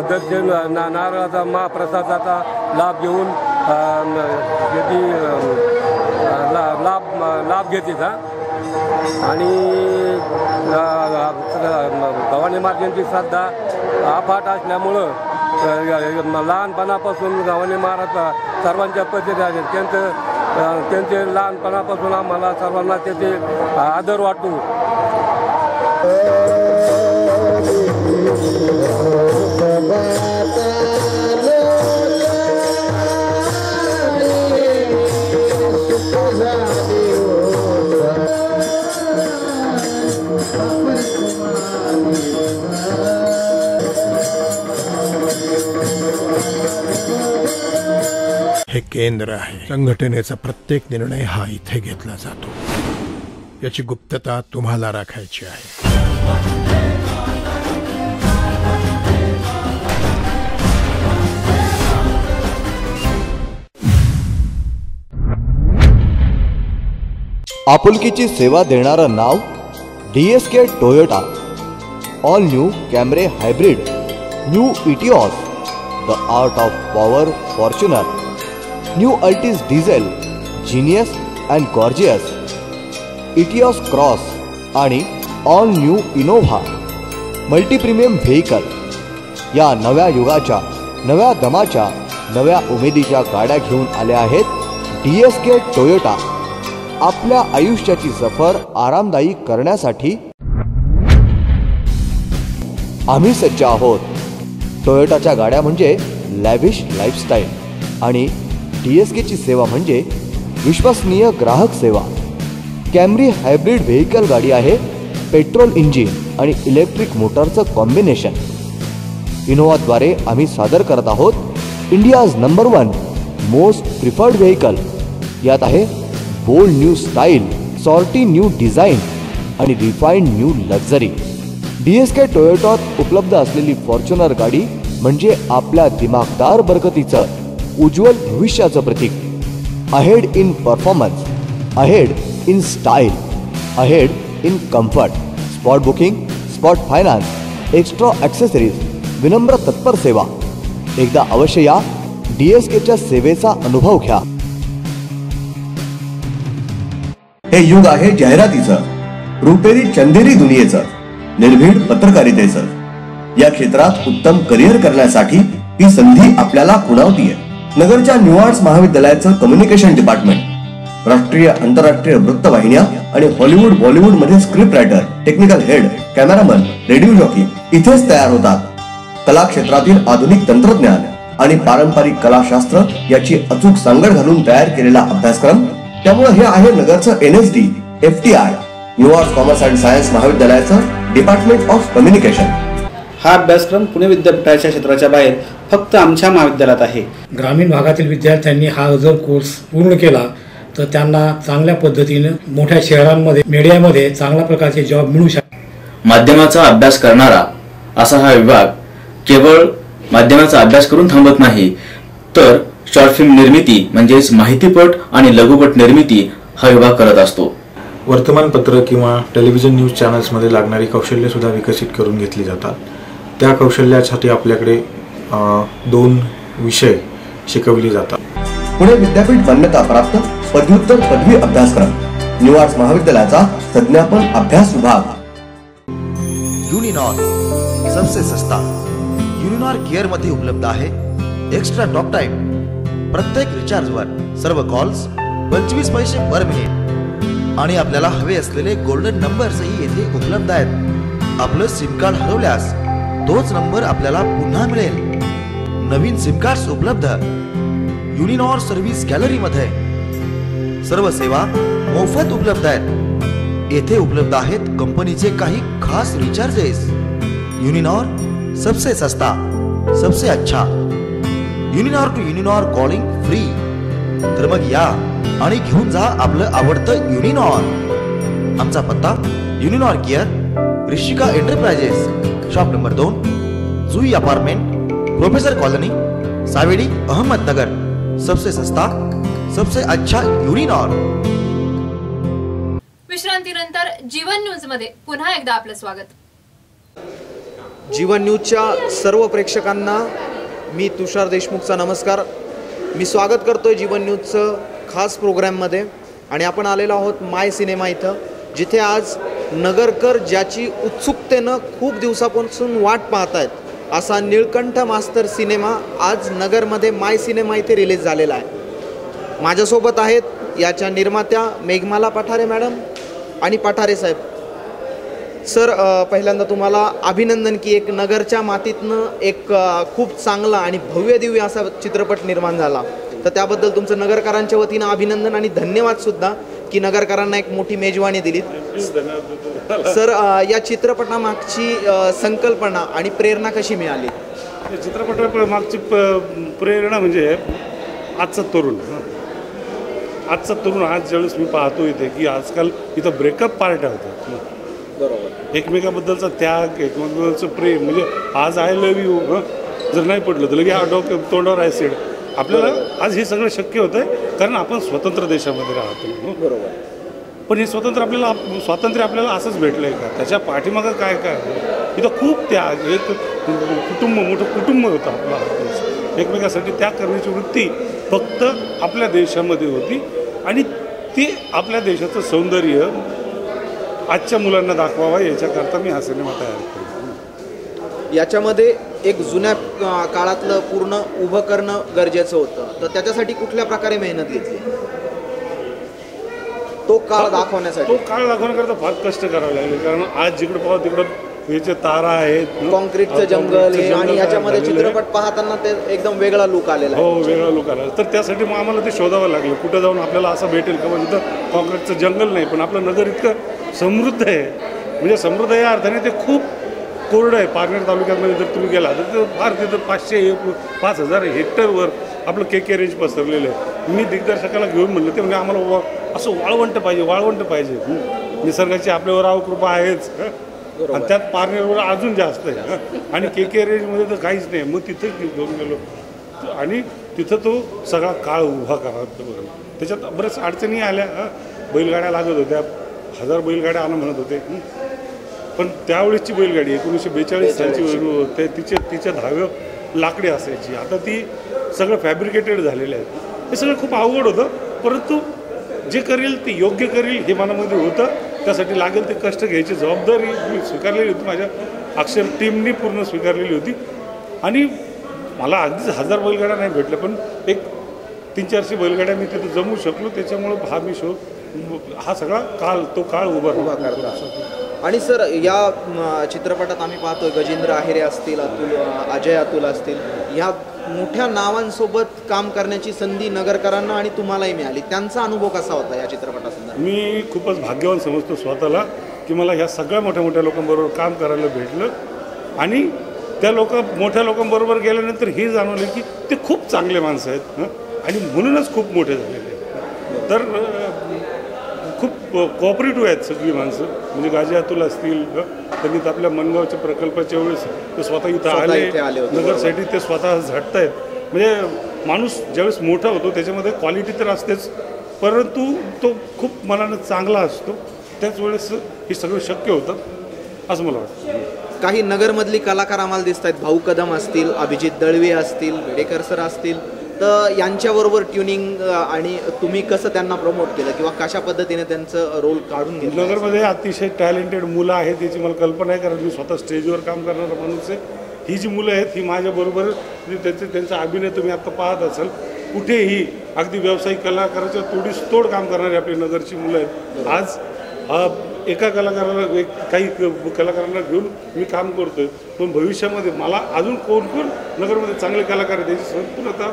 Speaker 24: दर्शन, नारळाचा महाप्रसादाचा लाभ घेऊन लाभ घेते आणि गव्हाणे महाराजांची श्रद्धा अफाट असल्यामुळं लहानपणापासून गव्हाणे महाराज सर्वांच्या पद्धती आहेत. त्यांचे लहानपणापासून आम्हाला सर्वांना त्याचे आदर वाटतो.
Speaker 4: हे केंद्र आहे. संघटनेचा प्रत्येक निर्णय हा इथे घेतला जातो. याची गुप्तता तुम्हाला राखायची आहे.
Speaker 5: आपुलकीची सेवा देणारं नाव DSK Toyota. All new Camry hybrid, new Etios, the art of power Fortuner, new Altis diesel, genius and gorgeous, Etios cross आणि all new Innova multi premium vehicle या नव्या युगाच्या, नव्या दमाच्या, नव्या उमेदीच्या गाड्या घेऊन आल्या आहेत DSK टोयोटा. आपल्या आयुष्याची सफर आरामदायी करण्यासाठी आम्ही सज्ज आहोत. टोयोटाच्या गाड्या म्हणजे लॅव्हिश लाईफस्टाईल आणि DSKची सेवा म्हणजे विश्वसनीय ग्राहक सेवा. कॅमरी हायब्रिड व्हेकल गाडी आहे. पेट्रोल इंजिन आणि इलेक्ट्रिक मोटरचं कॉम्बिनेशन. इनोव्हाद्वारे आम्ही सादर करत आहोत India's number 1 most preferred vehicle. यात आहे bold new style, sporty new design आणि रिफाइंड न्यू लक्झरी. DSK टोयोटात उपलब्ध असलेली फॉर्च्युनर गाडी म्हणजे आपल्या दिमागदार बरकतीचं, उज्ज्वल भविष्याचं प्रतीक. Ahead in performance, ahead in style, ahead in comfort. Spot booking, spot finance, extra accessories, विनम्र तत्पर सेवा. एकदा अवश्य या. DSKच्या सेवेचा अनुभव घ्या.
Speaker 6: हे युग आहे जाहिरातीचं, रुपेरी चंदेरी दुनियेचं, निर्भीड पत्रकारितेचं. या क्षेत्रात उत्तम करिअर करण्यासाठी ही संधी आपल्याला खुणावतीये. नगरच्या न्यू आर्ट्स महाविद्यालयाचं कम्युनिकेशन डिपार्टमेंट, राष्ट्रीय आंतरराष्ट्रीय वृत्तवाहिन्या आणि हॉलिवूड बॉलिवूड मध्ये script writer, technical head, cameraman, radio jockey इथेच तयार होतात. कला क्षेत्रातील आधुनिक तंत्रज्ञान आणि पारंपरिक कलाशास्त्र याची अचूक सांगड घालून तयार केलेला अभ्यासक्रम. त्यामुळे हे आहे नगरचं NSD, FTI, new arts commerce and science महाविद्यालयाचं डिपार्टमेंट ऑफ कम्युनिकेशन.
Speaker 7: हा अभ्यासक्रम पुणे विद्यापीठाच्या क्षेत्राच्या बाहेर फक्त आमच्या महाविद्यालयात आहे.
Speaker 25: ग्रामीण भागातील विद्यार्थ्यांनी हा जर कोर्स पूर्ण केला तर त्यांना चांगल्या पद्धतीने मोठ्या शहरांमध्ये मीडियामध्ये चांगल्या प्रकारचे जॉब मिळू शकतात.
Speaker 26: माध्यमाचा अभ्यास करणारा असा हा विभाग केवळ माध्यमाचा अभ्यास करून थांबत नाही, तर शॉर्ट फिल्म निर्मिती म्हणजेच माहितीपट आणि लघुपट निर्मिती हा विभाग करत असतो.
Speaker 27: वर्तमानपत्र किंवा टेलिव्हिजन न्यूज चॅनल्समध्ये लागणारी कौशल्य सुद्धा विकसित करून घेतली जातात. त्या कौशल्यासाठी आपल्याकडे 2 विषय शिकवले जातात.
Speaker 6: पुणे विद्यापीठ मान्यता प्राप्त पदव्युत्तर पदवी अभ्यासक्रम, न्यू आर्ट्स महाविद्यालयाचा संज्ञापन अभ्यास विभाग.
Speaker 5: युनिनॉर सबसे सस्ता. युनिनॉर गिअर मध्ये उपलब्ध आहे एक्स्ट्रा टॉक टाइम. प्रत्येक रिचार्जवर सर्व कॉल्स 25 पैसे पर मिनिट आणि आपल्याला हवे असलेले गोल्डन नंबर्सही येथे उपलब्ध आहेत. आपलं सिम कार्ड हरवल्यास तोच नंबर आपल्याला पुन्हा मिळेल. नवीन सिम कार्ड्स उपलब्ध युनिनॉर सर्व्हिस गॅलरी मध्ये. सर्व सेवा मोफत उपलब्ध आहेत. येथे उपलब्ध आहेत कंपनीचे काही खास रिचार्जेस. युनिनॉर सबसे सस्ता, सबसे अच्छा. Uninor to Uninor calling free. तर मग या आणि घेऊन जा आपलं आवडतं युनिनॉर. आमचा पत्ता Uninor gear, Rishika enterprises, shop number 2, Jui apartment, professor colony, Savedi, Ahmednagar. सबसे सस्ता, सबसे अच्छा युनिनॉर.
Speaker 1: विश्रांतीनंतर जीवन न्यूज मध्ये पुन्हा एकदा आपलं स्वागत.
Speaker 28: जीवन न्यूजच्या सर्व प्रेक्षकांना मी तुषार देशमुखचा नमस्कार.
Speaker 8: मी स्वागत करतोय जीवन न्यूजचं खास प्रोग्रॅममध्ये आणि आपण आलेलो आहोत माय सिनेमा इथं, जिथे आज नगरकर ज्याची उत्सुकतेनं खूप दिवसापासून वाट पाहत आहेत असा निळकंठ मास्तर सिनेमा आज नगरमध्ये माय सिनेमा इथे रिलीज झालेला आहे। माझ्यासोबत आहेत याच्या निर्मात्या मेघमाला पठारे मॅडम आणि पठारे साहेब। सर, पहिल्यांदा तुम्हाला अभिनंदन की एक नगरच्या मातीतनं एक खूप चांगला आणि भव्य दिव्य असा चित्रपट निर्माण झाला, तर त्याबद्दल तुमचं नगरकरांच्या वतीनं अभिनंदन आणि धन्यवादसुद्धा की नगरकरांना एक मोठी मेजवानी दिलीत। सर, या चित्रपटामागची संकल्पना आणि प्रेरणा कशी मिळाली?
Speaker 9: चित्रपटामागची प्रेरणा म्हणजे आजचा तरुण आज ज्यावेळेस मी पाहतो इथे की आजकाल इथं ब्रेकअप पार्ट्या होतात, बरोबर, एकमेकाबद्दलचा त्याग, एकमेकाबद्दलचं प्रेम, म्हणजे आज आय लव्ह यू जर नाही पडलं तर लगे तोंडावर ॲसिड। आपल्याला आज हे सगळं शक्य होतं आहे कारण आपण स्वतंत्र देशामध्ये राहतो, बरोबर, पण हे स्वातंत्र्य आपल्याला असंच भेटलं आहे का? त्याच्या पाठीमागं काय इथं खूप त्याग, एक मोठं कुटुंब होतं आपलं, एकमेकासाठी त्याग करण्याची वृत्ती फक्त आपल्या देशामध्ये होती आणि ती आपल्या देशाचं सौंदर्य आजच्या मुलांना दाखवावा याच्याकरता मी हा सिनेमा तयार केला।
Speaker 8: याच्यामध्ये एक जुन्या काळातलं पूर्ण उभं करणं गरजेचं होतं, तर त्याच्यासाठी कुठल्या प्रकारे मेहनत घेतली? तो काळ दाखवण्याकरता फार कष्ट करावे लागले, कारण आज जिकडे पाहू तिकडं याचे तारा आहेत, कॉन्क्रीटचं जंगल आहे आणि याच्यामध्ये चित्रपट पाहताना ते एकदम वेगळा लुक आलेला आहे।
Speaker 9: हो, वेगळा लुक आला, तर त्यासाठी मग आम्हाला ते शोधावं लागलं कुठं जाऊन आपल्याला असं भेटेल का, म्हणजे तिथं कॉन्क्रीटचं जंगल नाही पण आपलं नगर इतकं समृद्ध आहे, म्हणजे समृद्ध या अर्थाने ते खूप कोरडं आहे। पारनेर तालुक्यामध्ये जर तुम्ही गेला तर ते फार तिथं 5,000 हेक्टरवर आपलं के रेंज पसरलेलं आहे। मी दिग्दर्शकाला घेऊन म्हणलं ते म्हणजे आम्हाला असं वाळवंट पाहिजे, निसर्गाची आपल्यावर आवकृपा आहेच आणि त्यात पारनेरवर अजून जास्त आहे आणि के रेंजमध्ये तर काहीच नाही। मग तिथं घेऊन गेलो आणि तिथं तो सगळा काळ उभा करा, त्याच्यात बऱ्याच अडचणी आल्या, बैलगाड्या लागत होत्या, 1000 बैलगाड्या आणून म्हणत होते, पण त्यावेळेसची बैलगाडी 1942 सालची तिच्या धाव्या लाकडी असायची, आता ती सगळं फॅब्रिकेटेड झालेलं आहे। हे सगळं खूप अवघड होतं, परंतु जे करेल ते योग्य करेल हे मनामध्ये होतं, त्यासाठी लागेल ते कष्ट घ्यायची जबाबदारी मी स्वीकारलेली होती, माझ्या अक्षर टीमनी पूर्ण स्वीकारलेली होती आणि मला अगदीच 1000 बैलगाड्या नाही भेटल्या पण एक 300-400 बैलगाड्या मी तिथं जमवू शकलो, त्याच्यामुळं हा सगळा काळ उभा करता।
Speaker 8: आणि सर, या चित्रपटात आम्ही पाहतोय गजेंद्र आहिरे असतील, अजय अतुल असतील, ह्या मोठ्या नावांसोबत काम करण्याची संधी नगरकरांना आणि तुम्हालाही मिळाली, त्यांचा अनुभव कसा होता या चित्रपटासंदर्भात?
Speaker 9: मी खूपच भाग्यवान समजतो स्वतःला की मला ह्या सगळ्या मोठ्या लोकांबरोबर काम करायला भेटलं आणि त्या मोठ्या लोकांबरोबर गेल्यानंतर हे जाणवलं की ते खूप चांगले माणसं आहेत आणि म्हणूनच खूप मोठे झालेले आहेत। तर खूप कोऑपरेटिव्ह आहेत सगळी माणसं, म्हणजे गाजी अतुल असतील, त्यांनी आपल्या मनगावच्या प्रकल्पाच्या वेळेस ते स्वतः इथं आले नगरसाठी, ते स्वतः झटत आहेत, म्हणजे माणूस ज्यावेळेस मोठा होतो त्याच्यामध्ये क्वालिटी तर असतेच परंतु तो खूप मनानं चांगला असतो, त्याच वेळेस हे सगळं शक्य होतं असं मला वाटतं।
Speaker 8: काही नगरमधली कलाकार आम्हाला दिसत आहेत, भाऊ कदम असतील, अभिजित दळवे असतील, बेडेकर सर असतील, तर यांच्याबरोबर ट्युनिंग आणि तुम्ही कसं त्यांना प्रमोट केलं किंवा कशा पद्धतीने त्यांचं रोल काढून घेतलं?
Speaker 9: नगरमध्ये अतिशय टॅलेंटेड मुलं आहेत याची मला कल्पना आहे, कारण मी स्वतः स्टेजवर काम करणारा माणूस आहे। ही जी मुलं आहेत ही माझ्याबरोबर त्यांचा अभिनय तुम्ही आता पाहत असाल, कुठेही अगदी व्यावसायिक कलाकाराच्या तोड काम करणारी आपली नगरची मुलं आहेत। आज एका कलाकाराला काही कलाकारांना घेऊन मी काम करतोय, पण भविष्यामध्ये मला अजून कोण नगरमध्ये चांगले कलाकार आहेत याची संपूर्णतः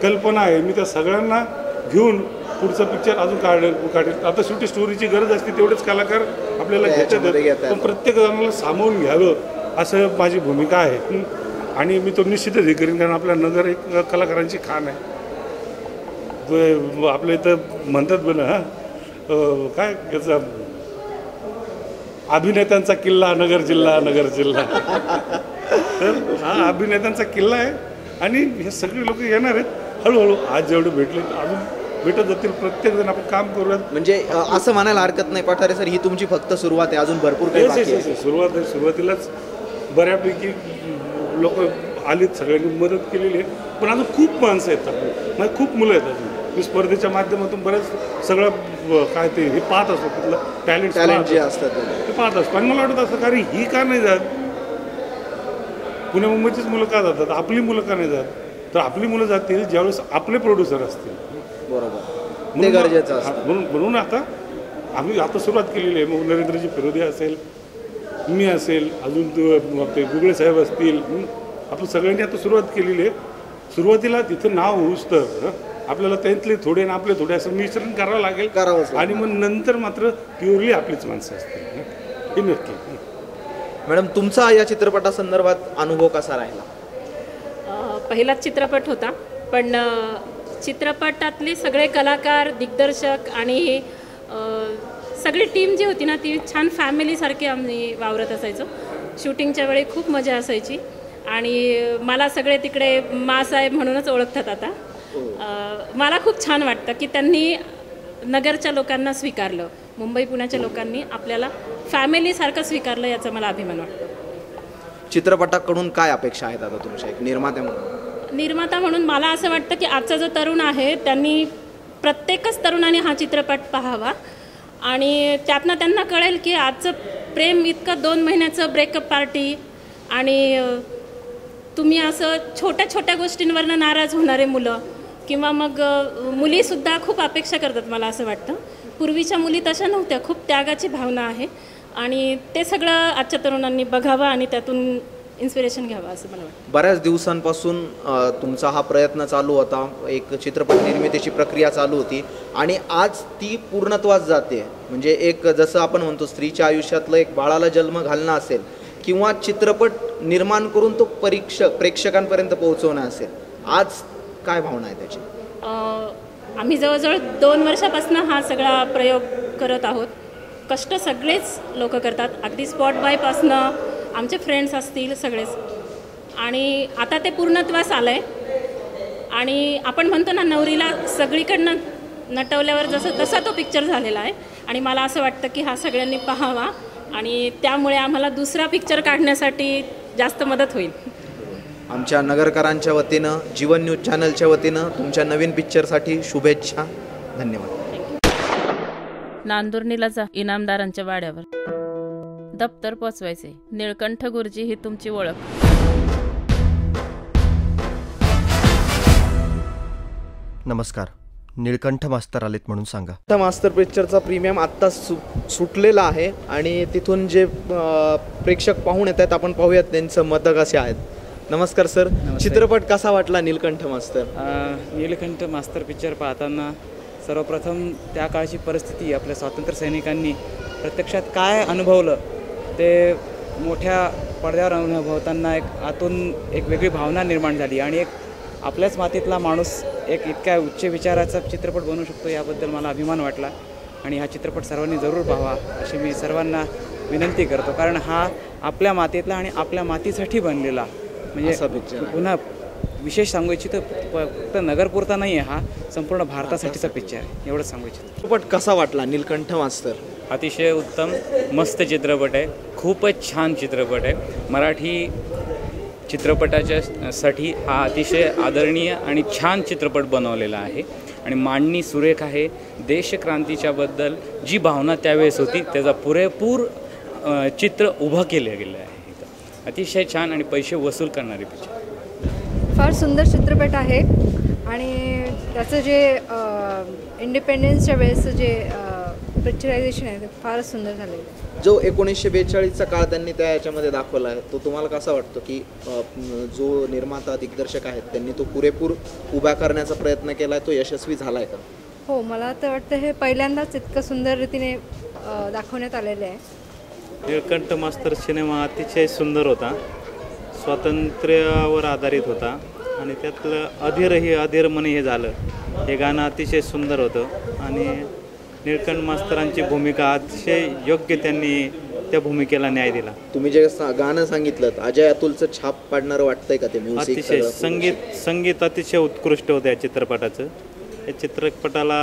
Speaker 9: कल्पना आहे। मी त्या सगळ्यांना घेऊन पुढचा पिक्चर अजून काढेल। आता शेवटी स्टोरीची गरज असते, तेवढेच कलाकार आपल्याला घेतात, पण प्रत्येक जणाला सामावून घ्यावं असं माझी भूमिका आहे आणि मी तो निश्चितच हे करीन, कारण आपल्या नगर एक कलाकारांची खाण आहे। आपल्या इथं म्हणतात बरं काय याचा अभिनेत्यांचा किल्ला नगर जिल्हा तर हा अभिनेत्यांचा किल्ला आहे आणि हे सगळे लोक येणार आहेत हळूहळू। आज जेवढे भेटले अजून भेटत जातील, प्रत्येक जण आपण काम करूयात,
Speaker 8: म्हणजे असं म्हणायला हरकत नाही पठारे सर, ही तुमची फक्त सुरुवात आहे, अजून भरपूर काही बाकी आहे।
Speaker 9: सुरुवात आहे, सुरुवातीलाच बऱ्यापैकी लोक आलीत, सगळ्यांनी मदत केलेली आहे पण अजून खूप माणसं येतात, म्हणजे खूप मुलं येतात. मी स्पर्धेच्या माध्यमातून बरेच सगळं काय ते हे पाहत असतो, तिथलं टॅलेंट
Speaker 8: जे असतात
Speaker 9: ते पाहत असतो. आणि मला वाटतं असं कारण ही का नाही जात, पुणे मुंबईचीच मुलं का जातात, आपली मुलं का नाही जात? तर आपली मुलं जातील ज्यावेळेस आपले प्रोड्युसर असतील.
Speaker 8: बरोबर, ते गरजेचं असतं.
Speaker 9: म्हणून आता आम्ही आता सुरुवात केलेली आहे. मग नरेंद्रजी फिरोदे असेल, मी असेल, अजून ते गुगळे साहेब असतील, आपण सगळ्यांनी आता सुरुवात केलेली आहे. सुरुवातीला तिथं नाव होऊच तर आपल्याला त्यांतले थोडे आणि आपले थोडे असं मिश्रण करावं लागेल आणि मग नंतर मात्र प्युअरली आपलीच माणसं असतील, हे नक्की.
Speaker 8: मॅडम, तुमचा या चित्रपटासंदर्भात अनुभव कसा राहिला?
Speaker 10: पहिलाच चित्रपट होता, पण चित्रपटातले सगळे कलाकार, दिग्दर्शक आणि सगळी टीम जी होती ना ती छान फॅमिलीसारखी आम्ही वावरत असायचो. शूटिंगच्या वेळी खूप मजा असायची आणि मला सगळे तिकडे मासाहेब म्हणूनच ओळखतात आता. मला खूप छान वाटतं की त्यांनी नगरच्या लोकांना स्वीकारलं, मुंबई पुण्याच्या लोकांनी आपल्याला फॅमिलीसारखं स्वीकारलं, याचा मला अभिमान वाटतो.
Speaker 8: चित्रपटाकडून काय अपेक्षा आहेत आता तुमच्या एक निर्मात्या म्हणून?
Speaker 10: निर्माता म्हणून मला असं वाटतं की आजचा जो तरुण आहे त्यांनी प्रत्येकच तरुणाने हा चित्रपट पाहावा आणि त्यातनं त्यांना कळेल की आजचं प्रेम इतकं 2 महिन्याचं ब्रेकअप पार्टी आणि तुम्ही असं छोट्या छोट्या गोष्टींवरनं नाराज होणारे मुलं किंवा मग मुलीसुद्धा खूप अपेक्षा करतात. मला असं वाटतं पूर्वीच्या मुली तशा नव्हत्या, खूप त्यागाची भावना आहे आणि ते सगळं आजच्या तरुणांनी बघावं आणि त्यातून इन्स्पिरेशन घ्यावं असं मला वाटतं.
Speaker 8: बऱ्याच दिवसांपासून तुमचा हा प्रयत्न चालू होता, एक चित्रपट निर्मितीची प्रक्रिया चालू होती आणि आज ती पूर्णत्वास जाते. म्हणजे एक जसं आपण म्हणतो स्त्रीच्या आयुष्यातलं एक बाळाला जन्म घालणं असेल किंवा चित्रपट निर्माण करून तो प्रेक्षकांपर्यंत पोहोचवणं असेल, आज काय भावना आहे त्याची?
Speaker 10: आम्ही जवळजवळ 2 वर्षापासून हा सगळा प्रयोग करत आहोत. कष्ट सगळेच लोक करतात, अगदी स्पॉट बायपासनं आमचे फ्रेंड्स असतील सगळेच, आणि आता ते पूर्णत्वास आलं आहे. आणि आपण म्हणतो ना नवरीला सगळीकडनं नटवल्यावर जसं तसा तो पिक्चर झालेला आहे आणि मला असं वाटतं की हा सगळ्यांनी पाहावा आणि त्यामुळे आम्हाला दुसरा पिक्चर काढण्यासाठी जास्त मदत होईल.
Speaker 8: आमच्या नगरकरांच्या वतीनं, जीवन न्यूज चॅनलच्या वतीनं तुमच्या नवीन पिक्चरसाठी शुभेच्छा. धन्यवाद.
Speaker 11: नांदुर्णीला जा, इनामदारांच्या वाड्यावर दप्तर पोचवायचे. निळकंठ गुरुजी ही तुमची ओळख.
Speaker 13: नमस्कार, निळकंठ मास्तर आलेत म्हणून सांगा.
Speaker 8: मास्तर पिक्चरचा प्रीमियम आत्ता सुटलेला आहे आणि तिथून जे प्रेक्षक पाहून येत आहेत आपण पाहूयात त्यांचं मतं कसे आहेत. नमस्कार सर, चित्रपट कसा वाटला निळकंठ मास्तर?
Speaker 14: निळकंठ मास्तर पिक्चर पाहताना सर्वप्रथम त्या काळची परिस्थिती, आपल्या स्वातंत्र्य सैनिकांनी प्रत्यक्षात काय अनुभवलं ते मोठ्या पडद्यावर अनुभवताना आतून एक वेगळी भावना निर्माण झाली आणि एक आपल्याच मातीतला माणूस एक इतक्या उच्च विचाराचा चित्रपट बनवू शकतो याबद्दल मला अभिमान वाटला आणि हा चित्रपट सर्वांनी जरूर पाहावा अशी मी सर्वांना विनंती करतो. कारण हा आपल्या मातीतला आणि आपल्या मातीसाठी बनलेला, म्हणजे पुन्हा विशेष सांगू इच्छितो, फक्त नगरपुरता नाही आहे, हा संपूर्ण भारतासाठीचा पिक्चर आहे, एवढंच सांगू इच्छितो.
Speaker 8: चित्रपट कसा वाटला निळकंठ मास्तर?
Speaker 14: अतिशय उत्तम, मस्त चित्रपट आहे, खूपच छान चित्रपट आहे. मराठी चित्रपटाच्या साठी हा अतिशय आदरणीय आणि छान चित्रपट बनवलेला आहे आणि मांडणी सुरेख आहे. देशक्रांतीच्या बद्दल जी भावना त्यावेळेस होती त्याचा पुरेपूर चित्र उभं केलं गेलं आहे. अतिशय छान आणि पैसे वसूल करणारे पिक्चर.
Speaker 15: फार सुंदर चित्रपट आहे आणि त्याचं जे इंडिपेंडन्सच्या वेळेसचं जे पिक्चरायझेशन आहे ते फारच सुंदर झालेलं आहे.
Speaker 8: जो 1942चा काळ त्यांनी त्या याच्यामध्ये दाखवला आहे तो तुम्हाला कसा वाटतो की जो निर्माता दिग्दर्शक आहेत त्यांनी तो पुरेपूर उभा करण्याचा प्रयत्न केला आहे, तो यशस्वी झाला आहे का?
Speaker 15: हो, मला तर वाटतं हे पहिल्यांदाच इतकं सुंदर रीतीने दाखवण्यात आलेलं आहे.
Speaker 16: निळकंठ मास्तर सिनेमा अतिशय सुंदर होता, स्वातंत्र्यावर आधारित होता आणि त्यातलं अधीरही अधीर मनी हे झालं, हे गाणं अतिशय सुंदर होतं आणि निळकंठ मास्तरांची भूमिका अतिशय योग्य, त्यांनी त्या भूमिकेला न्याय दिला.
Speaker 8: तुम्ही जे गाणं सांगितलं अजय अतुलचं छाप पाडणारं वाटतंय का ते म्युझिक?
Speaker 16: अतिशय संगीत अतिशय उत्कृष्ट होतं या चित्रपटाचं या चित्रपटाला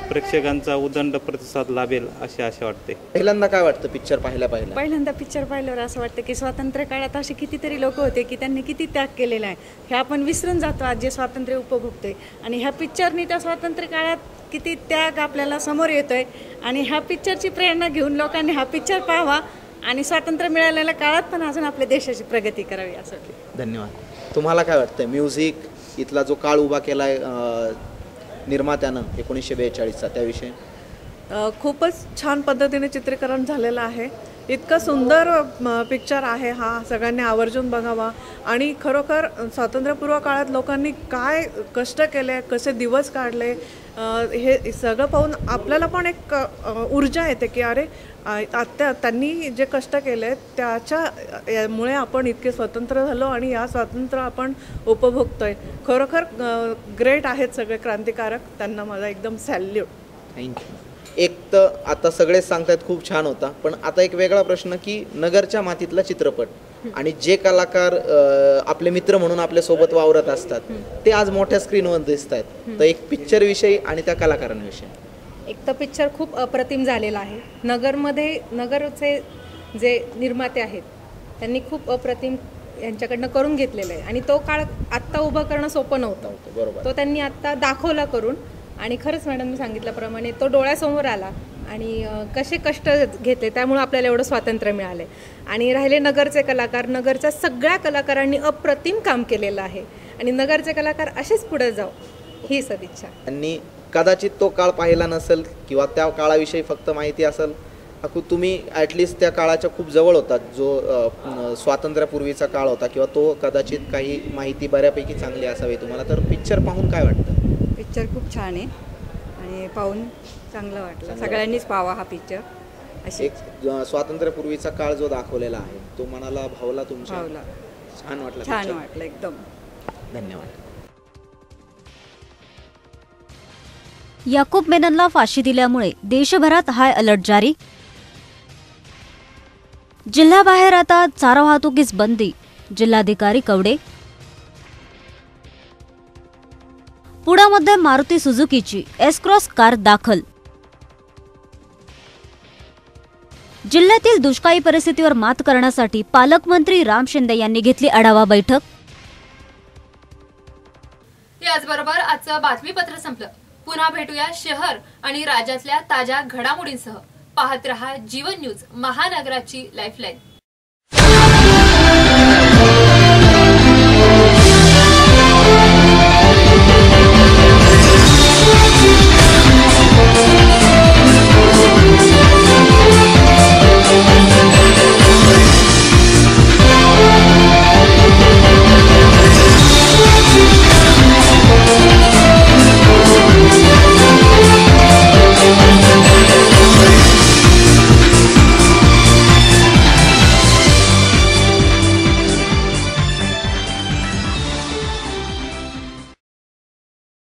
Speaker 16: प्रेक्षकांचा उदंड प्रतिसाद लाभेल अशी आशा वाटते.
Speaker 8: पहिल्यांदा काय वाटतं पिक्चर
Speaker 12: पहिल्यांदा पिक्चर पाहिल्यावर असं वाटतं की स्वातंत्र्य काळात असे कितीतरी लोक होते की त्यांनी किती त्याग केलेला आहे हे आपण विसरून जातो आज जे स्वातंत्र्य उपभोगतोय. आणि ह्या पिक्चरनी त्या स्वातंत्र्य काळात किती त्याग आपल्याला समोर येतोय आणि ह्या पिक्चरची प्रेरणा घेऊन लोकांनी हा पिक्चर पाहावा आणि स्वातंत्र्य मिळालेल्या काळात पण अजून आपल्या देशाची प्रगती करावी असं.
Speaker 8: धन्यवाद. तुम्हाला काय वाटतं म्युझिक इथला जो काळ उभा केलाय निर्मात्यानं 1942चा त्याविषयी?
Speaker 17: खूपच छान पद्धतीने चित्रीकरण झालेलं आहे. इतकं सुंदर पिक्चर आहे हा. सगळ्यांनी आवर्जून बघावा. आणि खरोखर स्वातंत्र्यपूर्व काळात लोकांनी काय कष्ट केले, कसे दिवस काढले हे सगळं पाहून आपल्याला पण एक ऊर्जा येते की अरे त्यांनी जे कष्ट केले त्याच्यामुळे आपण इतके स्वतंत्र झालो आणि या स्वातंत्र्य आपण उपभोगतोय. खरोखर ग्रेट आहेत सगळे क्रांतिकारक. त्यांना माझा एकदम सॅल्यूट.
Speaker 8: थँक्यू. एक तर आता सगळेच सांगतायत खूप छान होता, पण आता एक वेगळा प्रश्न की नगरच्या मातीतला चित्रपट आणि जे कलाकार आपले मित्र म्हणून आपल्या सोबत वावरत असतात ते आज मोठ्या स्क्रीनवर दिसत आहेत. तर एक पिक्चर विषयी आणि त्या कलाकारांविषयी.
Speaker 15: एक तर पिक्चर खूप अप्रतिम झालेला आहे. नगरचे जे निर्माते आहेत त्यांनी खूप अप्रतिम यांच्याकडनं करून घेतलेलं आहे आणि तो काळ आत्ता उभा करणं सोपं नव्हतं.
Speaker 8: बरोबर.
Speaker 15: तो त्यांनी आत्ता दाखवला करून आणि खरंच मॅडम मी सांगितल्याप्रमाणे तो डोळ्यासमोर आला आणि कसे कष्ट घेतले त्यामुळे आपल्याला एवढं स्वातंत्र्य मिळाले. आणि राहिले नगरचे कलाकार. नगरच्या सगळ्या कलाकारांनी अप्रतिम काम केलेलं आहे आणि नगरचे कलाकार असेच पुढे जाऊ ही सदिच्छा.
Speaker 8: त्यांनी कदाचित तो काळ पाहिला नसेल किंवा त्या काळाविषयी फक्त माहिती असेल. तुम्ही ॲटलिस्ट त्या काळाच्या खूप जवळ होतात जो स्वातंत्र्यापूर्वीचा काळ होता किंवा तो कदाचित काही माहिती बऱ्यापैकी चांगली असावी तुम्हाला. तर पिक्चर पाहून काय वाटतं?
Speaker 12: पिक्चर खूप छान आहे आणि पाहून चांगलं वाटलं. सगळ्यांनीच पाहावा हा पिक्चर.
Speaker 8: एक स्वातंत्र्यपूर्वीचा काळ जो दाखवलेला आहे तो मनाला भावला तुमच्या?
Speaker 12: भावला.
Speaker 8: छान वाटलं.
Speaker 12: छान वाटलं एकदम.
Speaker 8: धन्यवाद.
Speaker 18: याकूब मेननला फाशी दिल्यामुळे देशभरात हाय अलर्ट जारी. जिल्ह्याबाहेर आता चारा वाहतुकीस बंदी. जिल्हाधिकारी कवडे. पुण्यामध्ये मारुती सुझुकीची एस-क्रॉस कार दाखल. जिल्ह्यातील दुष्काळी परिस्थितीवर मात करण्यासाठी पालकमंत्री राम शिंदे यांनी घेतली आढावा बैठक.
Speaker 1: याचबरोबर आजचं बातमीपत्र संपलं. पुन्हा भेटूया शहर आणि राज्यातल्या ताज्या घडामोडींसह. पाहत रहा जीवन न्यूज, महानगराची लाईफलाईन.